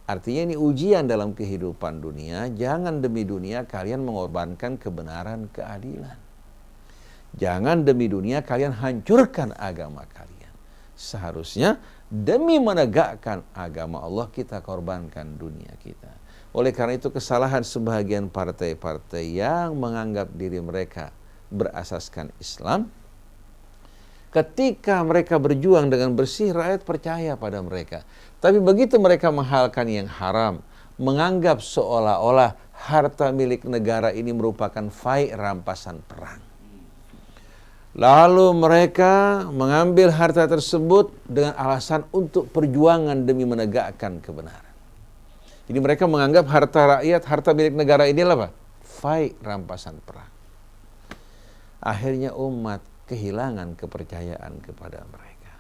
Artinya ini ujian dalam kehidupan dunia. Jangan demi dunia kalian mengorbankan kebenaran, keadilan. Jangan demi dunia kalian hancurkan agama kalian. Seharusnya demi menegakkan agama Allah kita korbankan dunia kita. Oleh karena itu, kesalahan sebahagian partai-partai yang menganggap diri mereka berasaskan Islam, ketika mereka berjuang dengan bersih, rakyat percaya pada mereka. Tapi begitu mereka menghalalkan yang haram, menganggap seolah-olah harta milik negara ini merupakan fai, rampasan perang. Lalu mereka mengambil harta tersebut dengan alasan untuk perjuangan demi menegakkan kebenaran. Jadi mereka menganggap harta rakyat, harta milik negara ini apa? Fai, rampasan perang. Akhirnya umat kehilangan kepercayaan kepada mereka.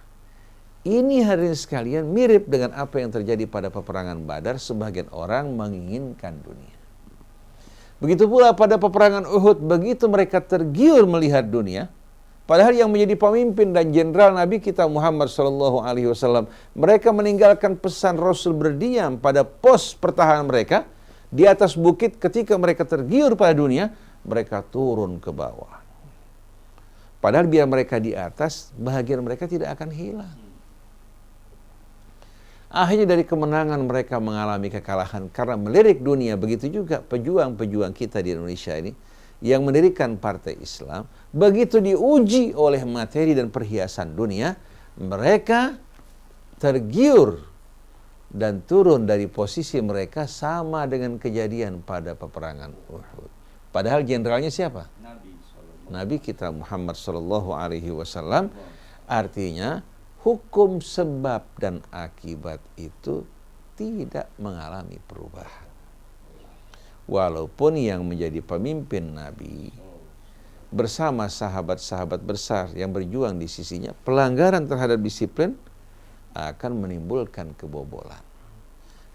Ini hadirin sekalian mirip dengan apa yang terjadi pada peperangan Badar. Sebagian orang menginginkan dunia. Begitu pula pada peperangan Uhud, begitu mereka tergiur melihat dunia, padahal yang menjadi pemimpin dan jenderal Nabi kita Muhammad SAW, mereka meninggalkan pesan Rasul berdiam pada pos pertahanan mereka di atas bukit. Ketika mereka tergiur pada dunia, mereka turun ke bawah. Padahal biar mereka di atas, bahagian mereka tidak akan hilang. Akhirnya dari kemenangan mereka mengalami kekalahan karena melirik dunia. Begitu juga pejuang-pejuang kita di Indonesia ini yang mendirikan partai Islam, begitu diuji oleh materi dan perhiasan dunia, mereka tergiur dan turun dari posisi mereka sama dengan kejadian pada peperangan Uhud. Padahal jenderalnya siapa? Nabi kita Muhammad SAW. Artinya hukum sebab dan akibat itu tidak mengalami perubahan. Walaupun yang menjadi pemimpin Nabi bersama sahabat-sahabat besar yang berjuang di sisinya, pelanggaran terhadap disiplin akan menimbulkan kebobolan.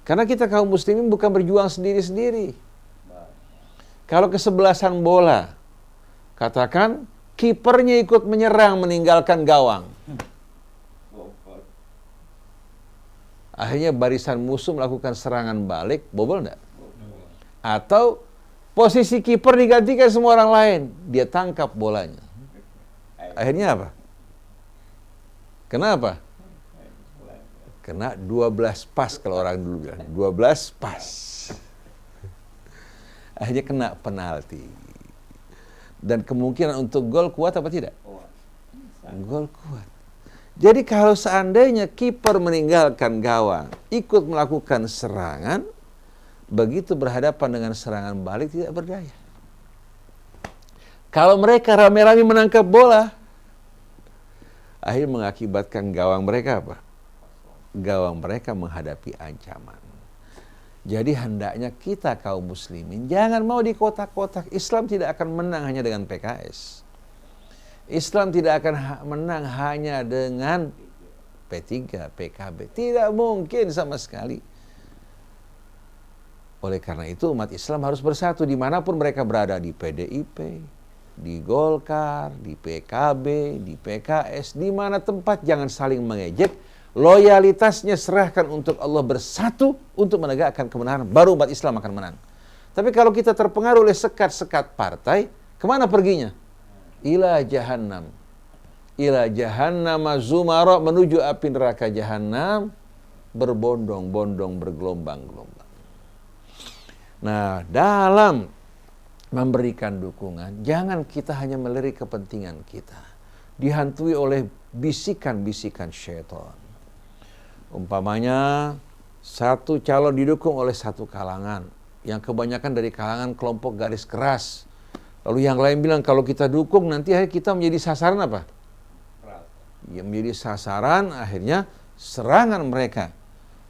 Karena kita kaum muslimin bukan berjuang sendiri-sendiri. Kalau kesebelasan bola, katakan kipernya ikut menyerang meninggalkan gawang. Akhirnya barisan musuh melakukan serangan balik, bobol enggak? Atau posisi kiper digantikan semua orang lain, dia tangkap bolanya. Akhirnya apa? Kenapa? Kena 12 pas kalau orang dulu bilang. 12 pas. Akhirnya kena penalti. Dan kemungkinan untuk gol kuat apa tidak? Gol kuat. Jadi kalau seandainya kiper meninggalkan gawang, ikut melakukan serangan, begitu berhadapan dengan serangan balik tidak berdaya. Kalau mereka rame-rame menangkap bola, akhirnya mengakibatkan gawang mereka apa? Gawang mereka menghadapi ancaman. Jadi hendaknya kita kaum muslimin jangan mau di kotak-kotak. Islam tidak akan menang hanya dengan PKS. Islam tidak akan menang hanya dengan P3, PKB. Tidak mungkin sama sekali. Oleh karena itu umat Islam harus bersatu dimanapun mereka berada, di PDIP, di Golkar, di PKB, di PKS, di mana tempat jangan saling mengejek. Loyalitasnya serahkan untuk Allah, bersatu untuk menegakkan kebenaran, baru umat Islam akan menang. Tapi kalau kita terpengaruh oleh sekat-sekat partai, kemana perginya? Ila jahannam. Ila jahannam zumara, menuju api neraka jahannam, berbondong-bondong, bergelombang-gelombang. Nah, dalam memberikan dukungan, jangan kita hanya melirik kepentingan kita, dihantui oleh bisikan-bisikan syaitan. Umpamanya satu calon didukung oleh satu kalangan, yang kebanyakan dari kalangan kelompok garis keras. Lalu yang lain bilang kalau kita dukung nanti kita menjadi sasaran apa? Ya, menjadi sasaran akhirnya serangan mereka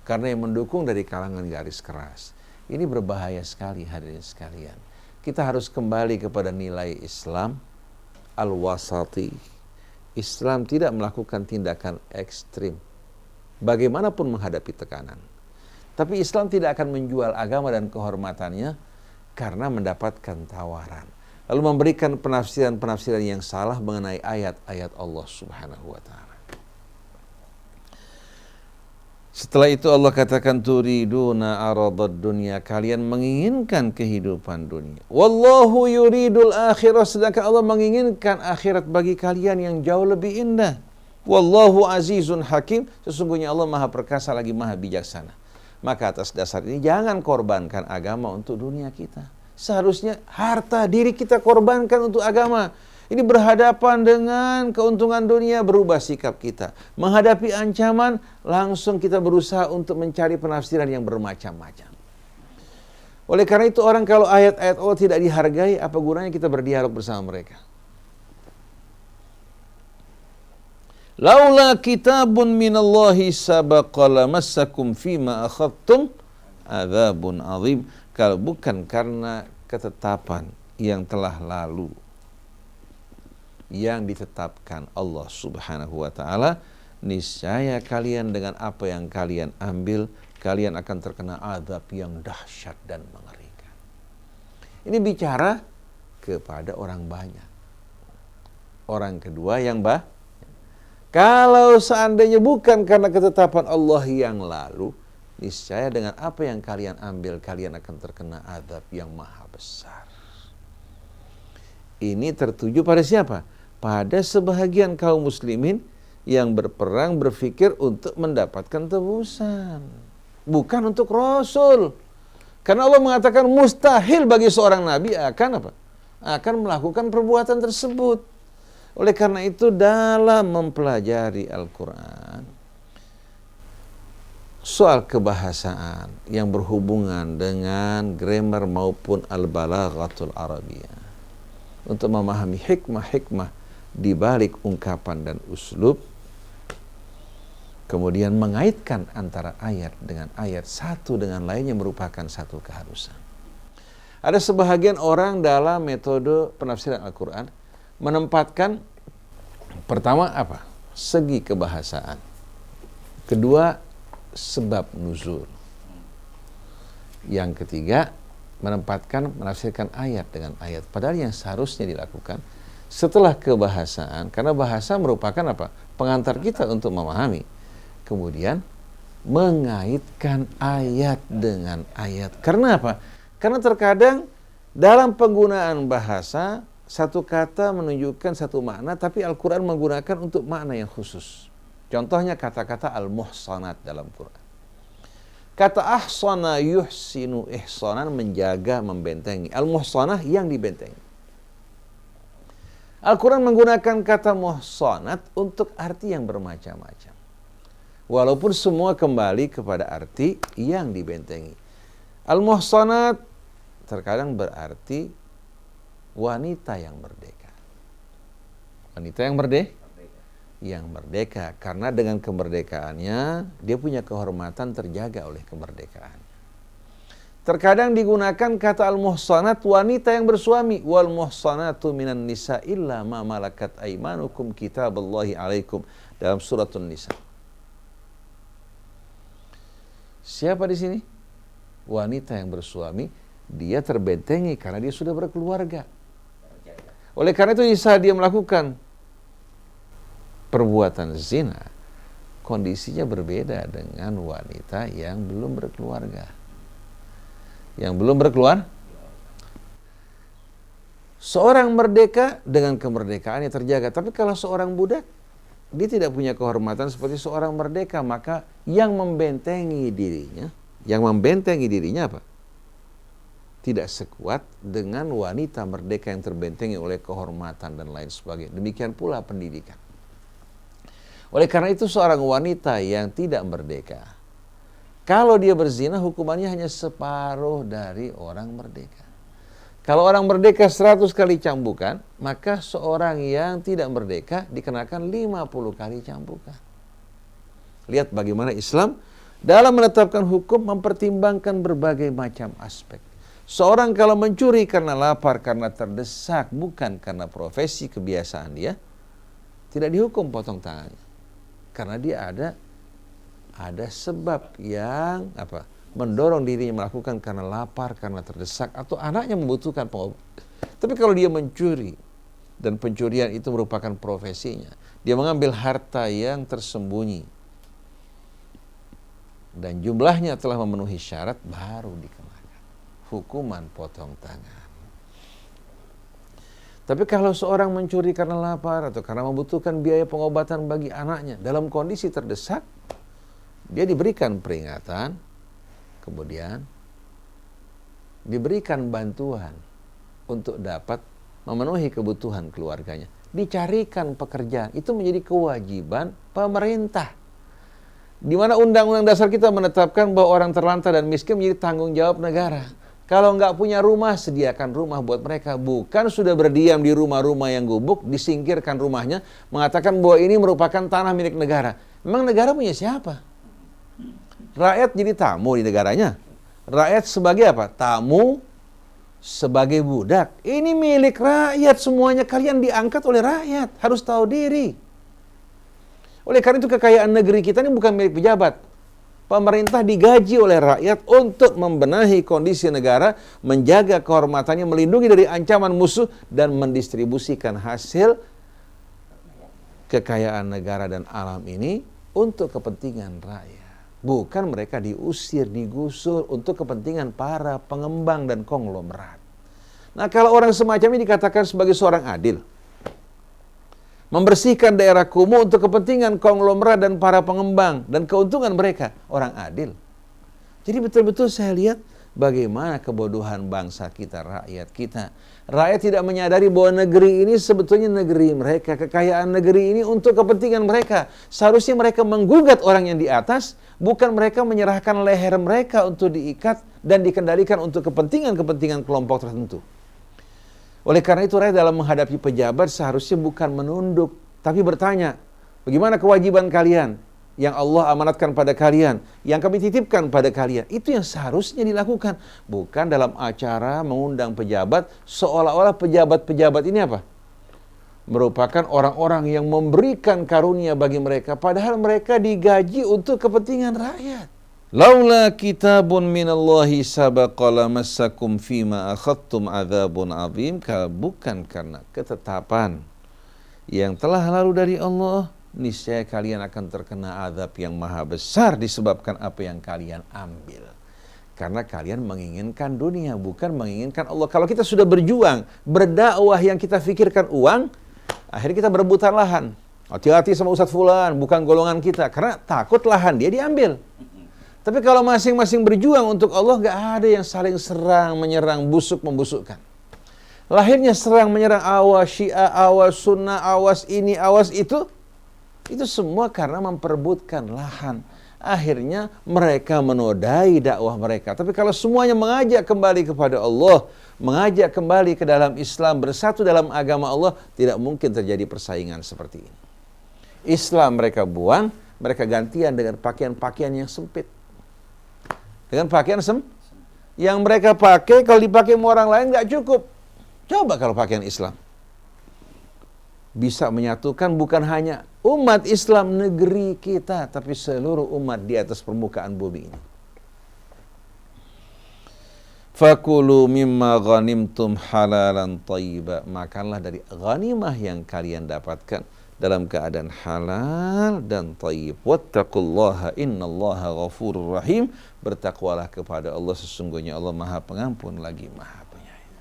karena yang mendukung dari kalangan garis keras. Ini berbahaya sekali hadirin sekalian. Kita harus kembali kepada nilai Islam al-wasati. Islam tidak melakukan tindakan ekstrim bagaimanapun menghadapi tekanan. Tapi Islam tidak akan menjual agama dan kehormatannya karena mendapatkan tawaran. Lalu memberikan penafsiran-penafsiran yang salah mengenai ayat-ayat Allah Subhanahu wa ta'ala. Setelah itu Allah katakan, turiduna aradad dunya, kalian menginginkan kehidupan dunia. Wallahu yuridul akhirah, sedangkan Allah menginginkan akhirat bagi kalian yang jauh lebih indah. Wallahu azizun hakim, sesungguhnya Allah maha perkasa lagi maha bijaksana. Maka atas dasar ini jangan korbankan agama untuk dunia kita. Seharusnya harta diri kita korbankan untuk agama. Ini berhadapan dengan keuntungan dunia, berubah sikap kita. Menghadapi ancaman, langsung kita berusaha untuk mencari penafsiran yang bermacam-macam. Oleh karena itu orang kalau ayat-ayat Allah tidak dihargai, apa gunanya kita berdialog bersama mereka? Laula kitabun minallahi sabaqa lamassakum fima akhadtum adzabun azim. Kalau bukan karena ketetapan yang telah lalu, yang ditetapkan Allah Subhanahu wa ta'ala, niscaya kalian dengan apa yang kalian ambil, kalian akan terkena azab yang dahsyat dan mengerikan. Ini bicara kepada orang banyak. Orang kedua yang kalau seandainya bukan karena ketetapan Allah yang lalu, niscaya dengan apa yang kalian ambil, kalian akan terkena azab yang maha besar. Ini tertuju pada siapa? Pada sebahagian kaum muslimin yang berperang berpikir untuk mendapatkan tebusan, bukan untuk Rasul. Karena Allah mengatakan mustahil bagi seorang nabi akan melakukan perbuatan tersebut. Oleh karena itu dalam mempelajari Al-Quran, soal kebahasaan yang berhubungan dengan grammar maupun al-balaghatul arabiyah, untuk memahami hikmah-hikmah di balik ungkapan dan uslub, kemudian mengaitkan antara ayat dengan ayat, satu dengan lainnya merupakan satu keharusan. Ada sebahagian orang dalam metode penafsiran Al-Quran menempatkan pertama segi kebahasaan, kedua sebab nuzul, yang ketiga menafsirkan ayat dengan ayat. Padahal yang seharusnya dilakukan setelah kebahasaan, karena bahasa merupakan pengantar kita untuk memahami, kemudian mengaitkan ayat dengan ayat. Karena apa? Karena terkadang dalam penggunaan bahasa satu kata menunjukkan satu makna, tapi Al-Quran menggunakan untuk makna yang khusus. Contohnya kata-kata al-muhsanat dalam Quran. Kata ahsana yuhsinu ihsanan, menjaga, membentengi. Al-muhsanah yang dibentengi. Al-Quran menggunakan kata muhsanat untuk arti yang bermacam-macam. Walaupun semua kembali kepada arti yang dibentengi. Al-muhsanat terkadang berarti wanita yang merdeka. Wanita yang merdeka, karena dengan kemerdekaannya dia punya kehormatan terjaga oleh kemerdekaan. Terkadang digunakan kata al-muhsanat, wanita yang bersuami, wal muhsanatu minan nisa illa ma malakat aimanukum kitaballahi alaikum, dalam suratun nisa. Siapa di sini? Wanita yang bersuami, dia terbentengi karena dia sudah berkeluarga. Oleh karena itu saat dia melakukan perbuatan zina, kondisinya berbeda dengan wanita yang belum berkeluarga. Yang belum berkeluar, seorang merdeka dengan kemerdekaannya terjaga. Tapi kalau seorang budak, dia tidak punya kehormatan seperti seorang merdeka, maka yang membentengi dirinya apa? Tidak sekuat dengan wanita merdeka yang terbentengi oleh kehormatan dan lain sebagainya. Demikian pula pendidikan. Oleh karena itu seorang wanita yang tidak merdeka, kalau dia berzina hukumannya hanya separuh dari orang merdeka. Kalau orang merdeka 100 kali cambukan, maka seorang yang tidak merdeka dikenakan 50 kali cambukan. Lihat bagaimana Islam dalam menetapkan hukum mempertimbangkan berbagai macam aspek. Seorang kalau mencuri karena lapar, karena terdesak, bukan karena profesi kebiasaan dia, tidak dihukum potong tangannya. Karena dia ada sebab yang mendorong dirinya melakukan karena lapar, karena terdesak, atau anaknya membutuhkan pengobatan. Tapi kalau dia mencuri dan pencurian itu merupakan profesinya, dia mengambil harta yang tersembunyi dan jumlahnya telah memenuhi syarat, baru dikenakan hukuman potong tangan. Tapi kalau seorang mencuri karena lapar atau karena membutuhkan biaya pengobatan bagi anaknya dalam kondisi terdesak, dia diberikan peringatan, kemudian diberikan bantuan untuk dapat memenuhi kebutuhan keluarganya. Dicarikan pekerjaan, itu menjadi kewajiban pemerintah. Di mana Undang-Undang Dasar kita menetapkan bahwa orang terlantar dan miskin menjadi tanggung jawab negara. Kalau nggak punya rumah, sediakan rumah buat mereka. Bukan sudah berdiam di rumah-rumah yang gubuk, disingkirkan rumahnya, mengatakan bahwa ini merupakan tanah milik negara. Memang negara punya siapa? Rakyat jadi tamu di negaranya. Rakyat sebagai apa? Tamu, sebagai budak. Ini milik rakyat semuanya. Kalian diangkat oleh rakyat. Harus tahu diri. Oleh karena itu kekayaan negeri kita ini bukan milik pejabat. Pemerintah digaji oleh rakyat untuk membenahi kondisi negara, menjaga kehormatannya, melindungi dari ancaman musuh, dan mendistribusikan hasil kekayaan negara dan alam ini untuk kepentingan rakyat. Bukan mereka diusir, digusur untuk kepentingan para pengembang dan konglomerat. Nah, kalau orang semacam ini dikatakan sebagai seorang adil, membersihkan daerah kumuh untuk kepentingan konglomerat dan para pengembang dan keuntungan mereka, orang adil. Jadi betul-betul saya lihat bagaimana kebodohan bangsa kita, rakyat kita. Rakyat tidak menyadari bahwa negeri ini sebetulnya negeri mereka, kekayaan negeri ini untuk kepentingan mereka. Seharusnya mereka menggugat orang yang di atas, bukan mereka menyerahkan leher mereka untuk diikat dan dikendalikan untuk kepentingan-kepentingan kelompok tertentu. Oleh karena itu rakyat dalam menghadapi pejabat seharusnya bukan menunduk, tapi bertanya, bagaimana kewajiban kalian yang Allah amanatkan pada kalian, yang kami titipkan pada kalian. Itu yang seharusnya dilakukan. Bukan dalam acara mengundang pejabat, seolah-olah pejabat-pejabat ini apa? Merupakan orang-orang yang memberikan karunia bagi mereka, padahal mereka digaji untuk kepentingan rakyat. Laula kitabun minallahi sabaqa lamassakum fima akhadtum adzabun azim. Kalau bukan karena ketetapan yang telah lalu dari Allah, niscaya kalian akan terkena azab yang maha besar disebabkan apa yang kalian ambil. Karena kalian menginginkan dunia, bukan menginginkan Allah. Kalau kita sudah berjuang, berdakwah yang kita pikirkan uang, akhirnya kita berebutan lahan. Hati-hati sama Ustadz Fulan, bukan golongan kita. Karena takut lahan dia diambil. Tapi kalau masing-masing berjuang untuk Allah, gak ada yang saling serang, menyerang, busuk, membusukkan. Lahirnya serang, menyerang, awas Syiah, awas Sunnah, awas ini, awas itu semua karena memperebutkan lahan. akhirnya mereka menodai dakwah mereka. Tapi kalau semuanya mengajak kembali kepada Allah, mengajak kembali ke dalam Islam, bersatu dalam agama Allah, tidak mungkin terjadi persaingan seperti ini. Islam mereka buang, mereka gantian dengan pakaian-pakaian yang sempit. Dengan pakaian yang mereka pakai, kalau dipakai sama orang lain nggak cukup. Coba kalau pakaian Islam bisa menyatukan bukan hanya umat Islam negeri kita, tapi seluruh umat di atas permukaan bumi ini. Fakulu mimma ghanimtum halalan thayyiba. Makanlah dari ghanimah yang kalian dapatkan dalam keadaan halal dan thayyib. Wattaqullaha innallaha ghafurur rahim. Bertakwalah kepada Allah, sesungguhnya Allah Maha Pengampun lagi Maha Penyayang.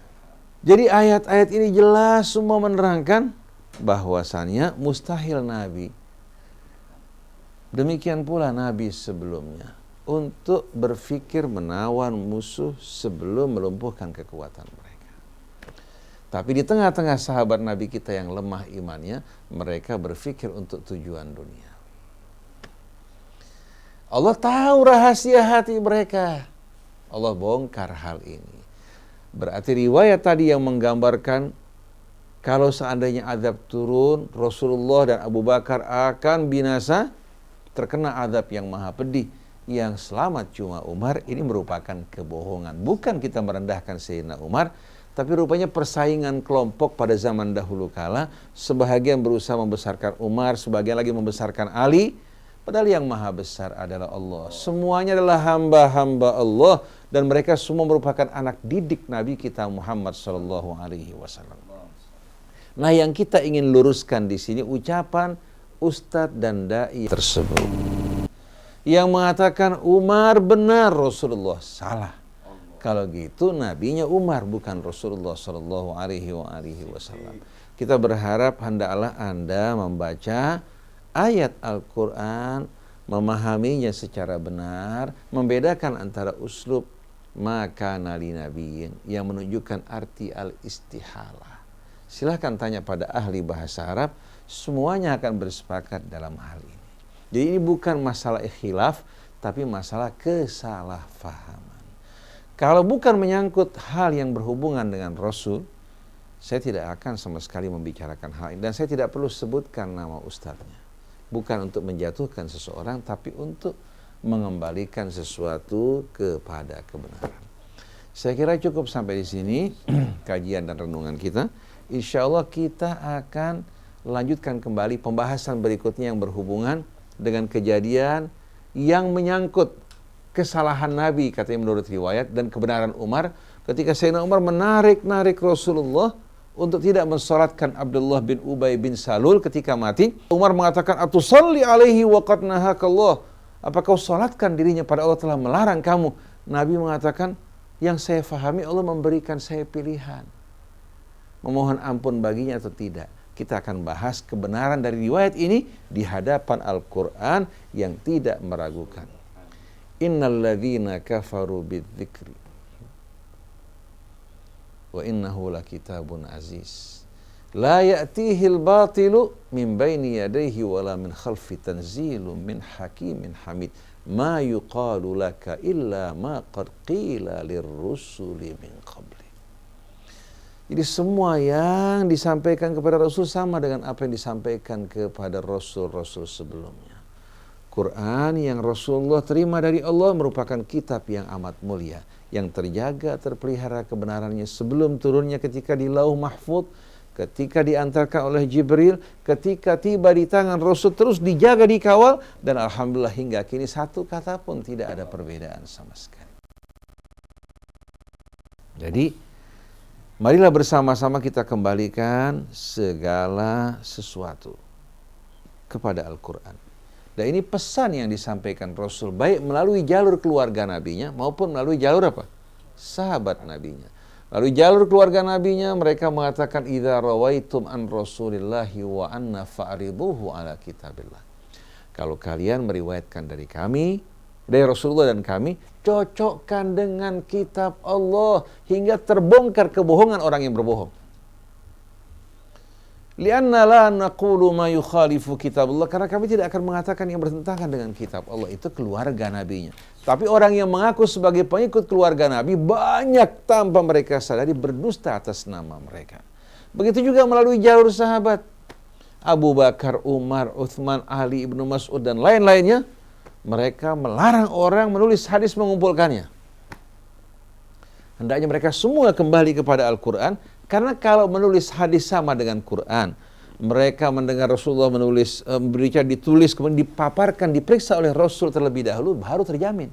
Jadi ayat-ayat ini jelas semua menerangkan bahwasannya mustahil Nabi, demikian pula Nabi sebelumnya, untuk berpikir menawan musuh sebelum melumpuhkan kekuatan mereka. Tapi di tengah-tengah sahabat Nabi kita yang lemah imannya, mereka berpikir untuk tujuan dunia. Allah tahu rahasia hati mereka. Allah bongkar hal ini. Berarti riwayat tadi yang menggambarkan kalau seandainya azab turun, Rasulullah dan Abu Bakar akan binasa, terkena azab yang maha pedih. Yang selamat cuma Umar, ini merupakan kebohongan. Bukan kita merendahkan Sayyidina Umar, tapi rupanya persaingan kelompok pada zaman dahulu kala, sebahagian berusaha membesarkan Umar, sebagian lagi membesarkan Ali, padahal yang maha besar adalah Allah. Semuanya adalah hamba-hamba Allah, dan mereka semua merupakan anak didik Nabi kita Muhammad SAW. Nah, yang kita ingin luruskan di sini ucapan Ustadz dan Dai tersebut yang mengatakan Umar benar, Rasulullah salah. Kalau gitu nabinya Umar bukan Rasulullah Shallallahu Alaihi Wasallam. Kita berharap hendaklah Anda membaca ayat Al-Quran, memahaminya secara benar, membedakan antara uslub maka nali nabiyin yang menunjukkan arti al-istihalah. Silahkan tanya pada ahli bahasa Arab, semuanya akan bersepakat dalam hal ini. Jadi ini bukan masalah khilaf, tapi masalah kesalahpahaman. Kalau bukan menyangkut hal yang berhubungan dengan Rasul, saya tidak akan sama sekali membicarakan hal ini. Dan saya tidak perlu sebutkan nama ustadznya. Bukan untuk menjatuhkan seseorang, tapi untuk mengembalikan sesuatu kepada kebenaran. Saya kira cukup sampai di sini kajian dan renungan kita. Insya Allah kita akan lanjutkan kembali pembahasan berikutnya yang berhubungan dengan kejadian yang menyangkut kesalahan Nabi, katanya menurut riwayat, dan kebenaran Umar ketika Sayyidina Umar menarik Rasulullah untuk tidak mensolatkan Abdullah bin Ubay bin Salul ketika mati. Umar mengatakan, "Atusalli alaihi wa qad nahakallah." Apa kau solatkan dirinya pada Allah telah melarang kamu? Nabi mengatakan, yang saya fahami Allah memberikan saya pilihan, memohon ampun baginya atau tidak. Kita akan bahas kebenaran dari riwayat ini di hadapan Al-Quran yang tidak meragukan. Innal ladzina kafaru bidzikri wa innahu lakitabun aziz la ya'tihil batilu min baini yadayhi wala min khalfi tanzilun min hakimin hamid ma yuqalu laka illa ma qad qila lirrusuli min qabli. Jadi semua yang disampaikan kepada Rasul sama dengan apa yang disampaikan kepada Rasul-Rasul sebelumnya. Quran yang Rasulullah terima dari Allah merupakan kitab yang amat mulia, yang terjaga, terpelihara kebenarannya sebelum turunnya ketika di Lauh Mahfuz, ketika diantarkan oleh Jibril, ketika tiba di tangan Rasul terus dijaga, dikawal, dan alhamdulillah hingga kini satu kata pun tidak ada perbedaan sama sekali. Jadi marilah bersama-sama kita kembalikan segala sesuatu kepada Al-Quran. Dan ini pesan yang disampaikan Rasul, baik melalui jalur keluarga nabinya maupun melalui jalur apa? Sahabat nabinya. Lalu jalur keluarga nabinya mereka mengatakan, idza rawaitum an Rasulillahi wa anna fa'riduhu ala kitabillah. Kalau kalian meriwayatkan dari kami, dari Rasulullah dan kami, cocokkan dengan kitab Allah hingga terbongkar kebohongan orang yang berbohong. Lianna la naqulu ma yukhalifu kitabullah, karena kami tidak akan mengatakan yang bertentangan dengan kitab Allah. Itu keluarga nabinya. Tapi orang yang mengaku sebagai pengikut keluarga Nabi banyak tanpa mereka sadari berdusta atas nama mereka. Begitu juga melalui jalur sahabat. Abu Bakar, Umar, Uthman, Ali, Ibnu Mas'ud dan lain-lainnya, mereka melarang orang menulis hadis mengumpulkannya. Hendaknya mereka semua kembali kepada Al-Quran, karena kalau menulis hadis sama dengan Quran, mereka mendengar Rasulullah menulis, ditulis, kemudian dipaparkan, diperiksa oleh Rasul terlebih dahulu, baru terjamin.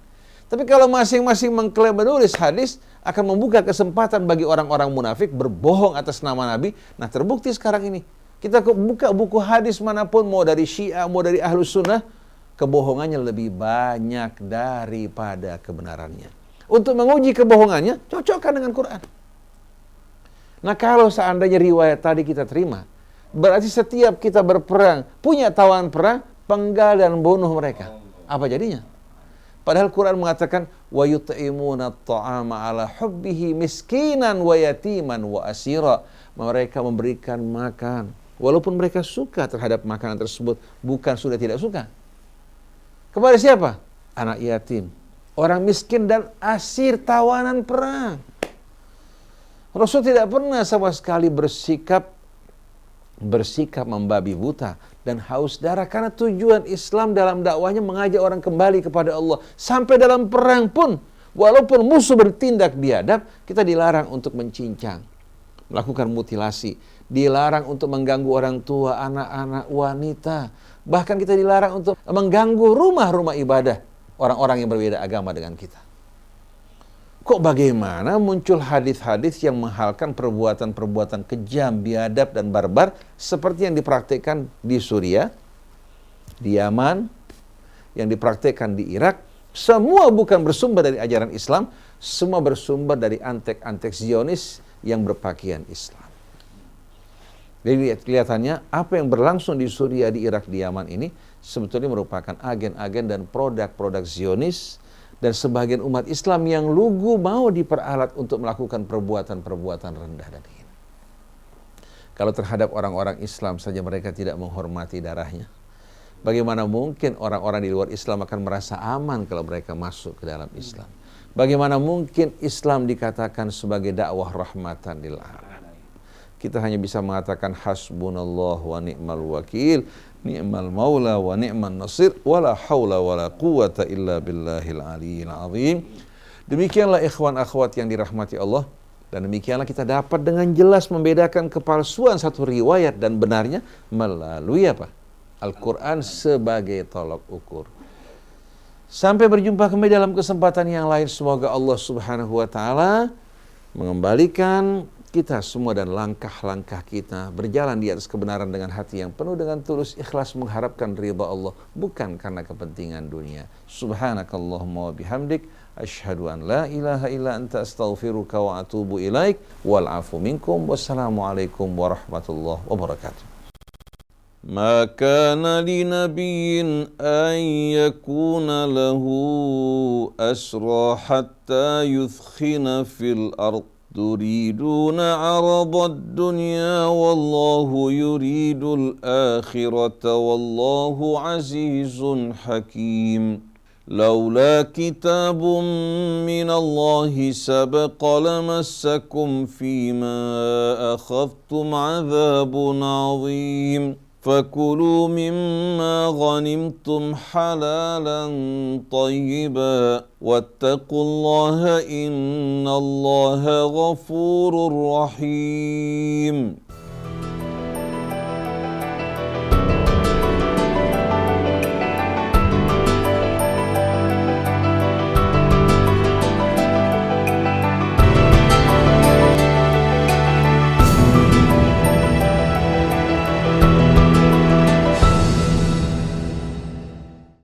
Tapi kalau masing-masing mengklaim menulis hadis, akan membuka kesempatan bagi orang-orang munafik berbohong atas nama Nabi. Nah, terbukti sekarang ini. Kita buka buku hadis manapun, mau dari Syiah, mau dari Ahlus Sunnah, kebohongannya lebih banyak daripada kebenarannya. Untuk menguji kebohongannya, cocokkan dengan Quran. Nah, kalau seandainya riwayat tadi kita terima, berarti setiap kita berperang, punya tawanan perang, penggal dan bunuh mereka. Apa jadinya? Padahal Quran mengatakan, wa yut'imuna at-ta'ama 'ala hubbihi miskinan wa yatiman wa asira. Mereka memberikan makan, walaupun mereka suka terhadap makanan tersebut, bukan sudah tidak suka. Kepada siapa? Anak yatim, orang miskin dan asir tawanan perang. Rasul tidak pernah sama sekali bersikap membabi buta dan haus darah, karena tujuan Islam dalam dakwahnya mengajak orang kembali kepada Allah. Sampai dalam perang pun, walaupun musuh bertindak biadab, kita dilarang untuk mencincang, melakukan mutilasi, dilarang untuk mengganggu orang tua, anak-anak, wanita. Bahkan kita dilarang untuk mengganggu rumah-rumah ibadah orang-orang yang berbeda agama dengan kita. Kok bagaimana muncul hadis-hadis yang menghalalkan perbuatan-perbuatan kejam, biadab, dan barbar seperti yang dipraktikkan di Suriah, di Yaman, yang dipraktikkan di Irak. Semua bukan bersumber dari ajaran Islam, semua bersumber dari antek-antek Zionis yang berpakaian Islam. Jadi kelihatannya apa yang berlangsung di Suriah, di Irak, di Yaman ini sebetulnya merupakan agen-agen dan produk-produk Zionis, dan sebagian umat Islam yang lugu mau diperalat untuk melakukan perbuatan-perbuatan rendah dan hina. Kalau terhadap orang-orang Islam saja mereka tidak menghormati darahnya, bagaimana mungkin orang-orang di luar Islam akan merasa aman kalau mereka masuk ke dalam Islam? Bagaimana mungkin Islam dikatakan sebagai dakwah rahmatan lil alamin? Kita hanya bisa mengatakan hasbunallah wa ni'mal wakil, ni'mal maula wa ni'man nasir, wala haula wala quwata illa billahil aliyyil azim. Demikianlah ikhwan akhwat yang dirahmati Allah, dan demikianlah kita dapat dengan jelas membedakan kepalsuan satu riwayat dan benarnya melalui apa? Al-Quran sebagai tolok ukur. Sampai berjumpa kembali dalam kesempatan yang lain. Semoga Allah Subhanahu wa taala mengembalikan kita semua dan langkah-langkah kita berjalan di atas kebenaran dengan hati yang penuh dengan tulus ikhlas mengharapkan ridha Allah, bukan karena kepentingan dunia. Subhanakallahumma wa bihamdik, asyhadu an la ilaha illa anta astaghfiruka wa atubu ilaik, wal afu minkum, wassalamualaikum warahmatullahi wabarakatuh. Ma kana li nabiyyin an yakuna lahu asra hatta yuthkhina fil ard تريدون عرض الدنيا والله يريد الآخرة والله عزيز حكيم لولا كتاب من الله سبق لمسكم فيما أخذتم عذاب عظيم فكلوا مما غنمتم حلالا طيبا واتقوا الله إن الله غفور رحيم.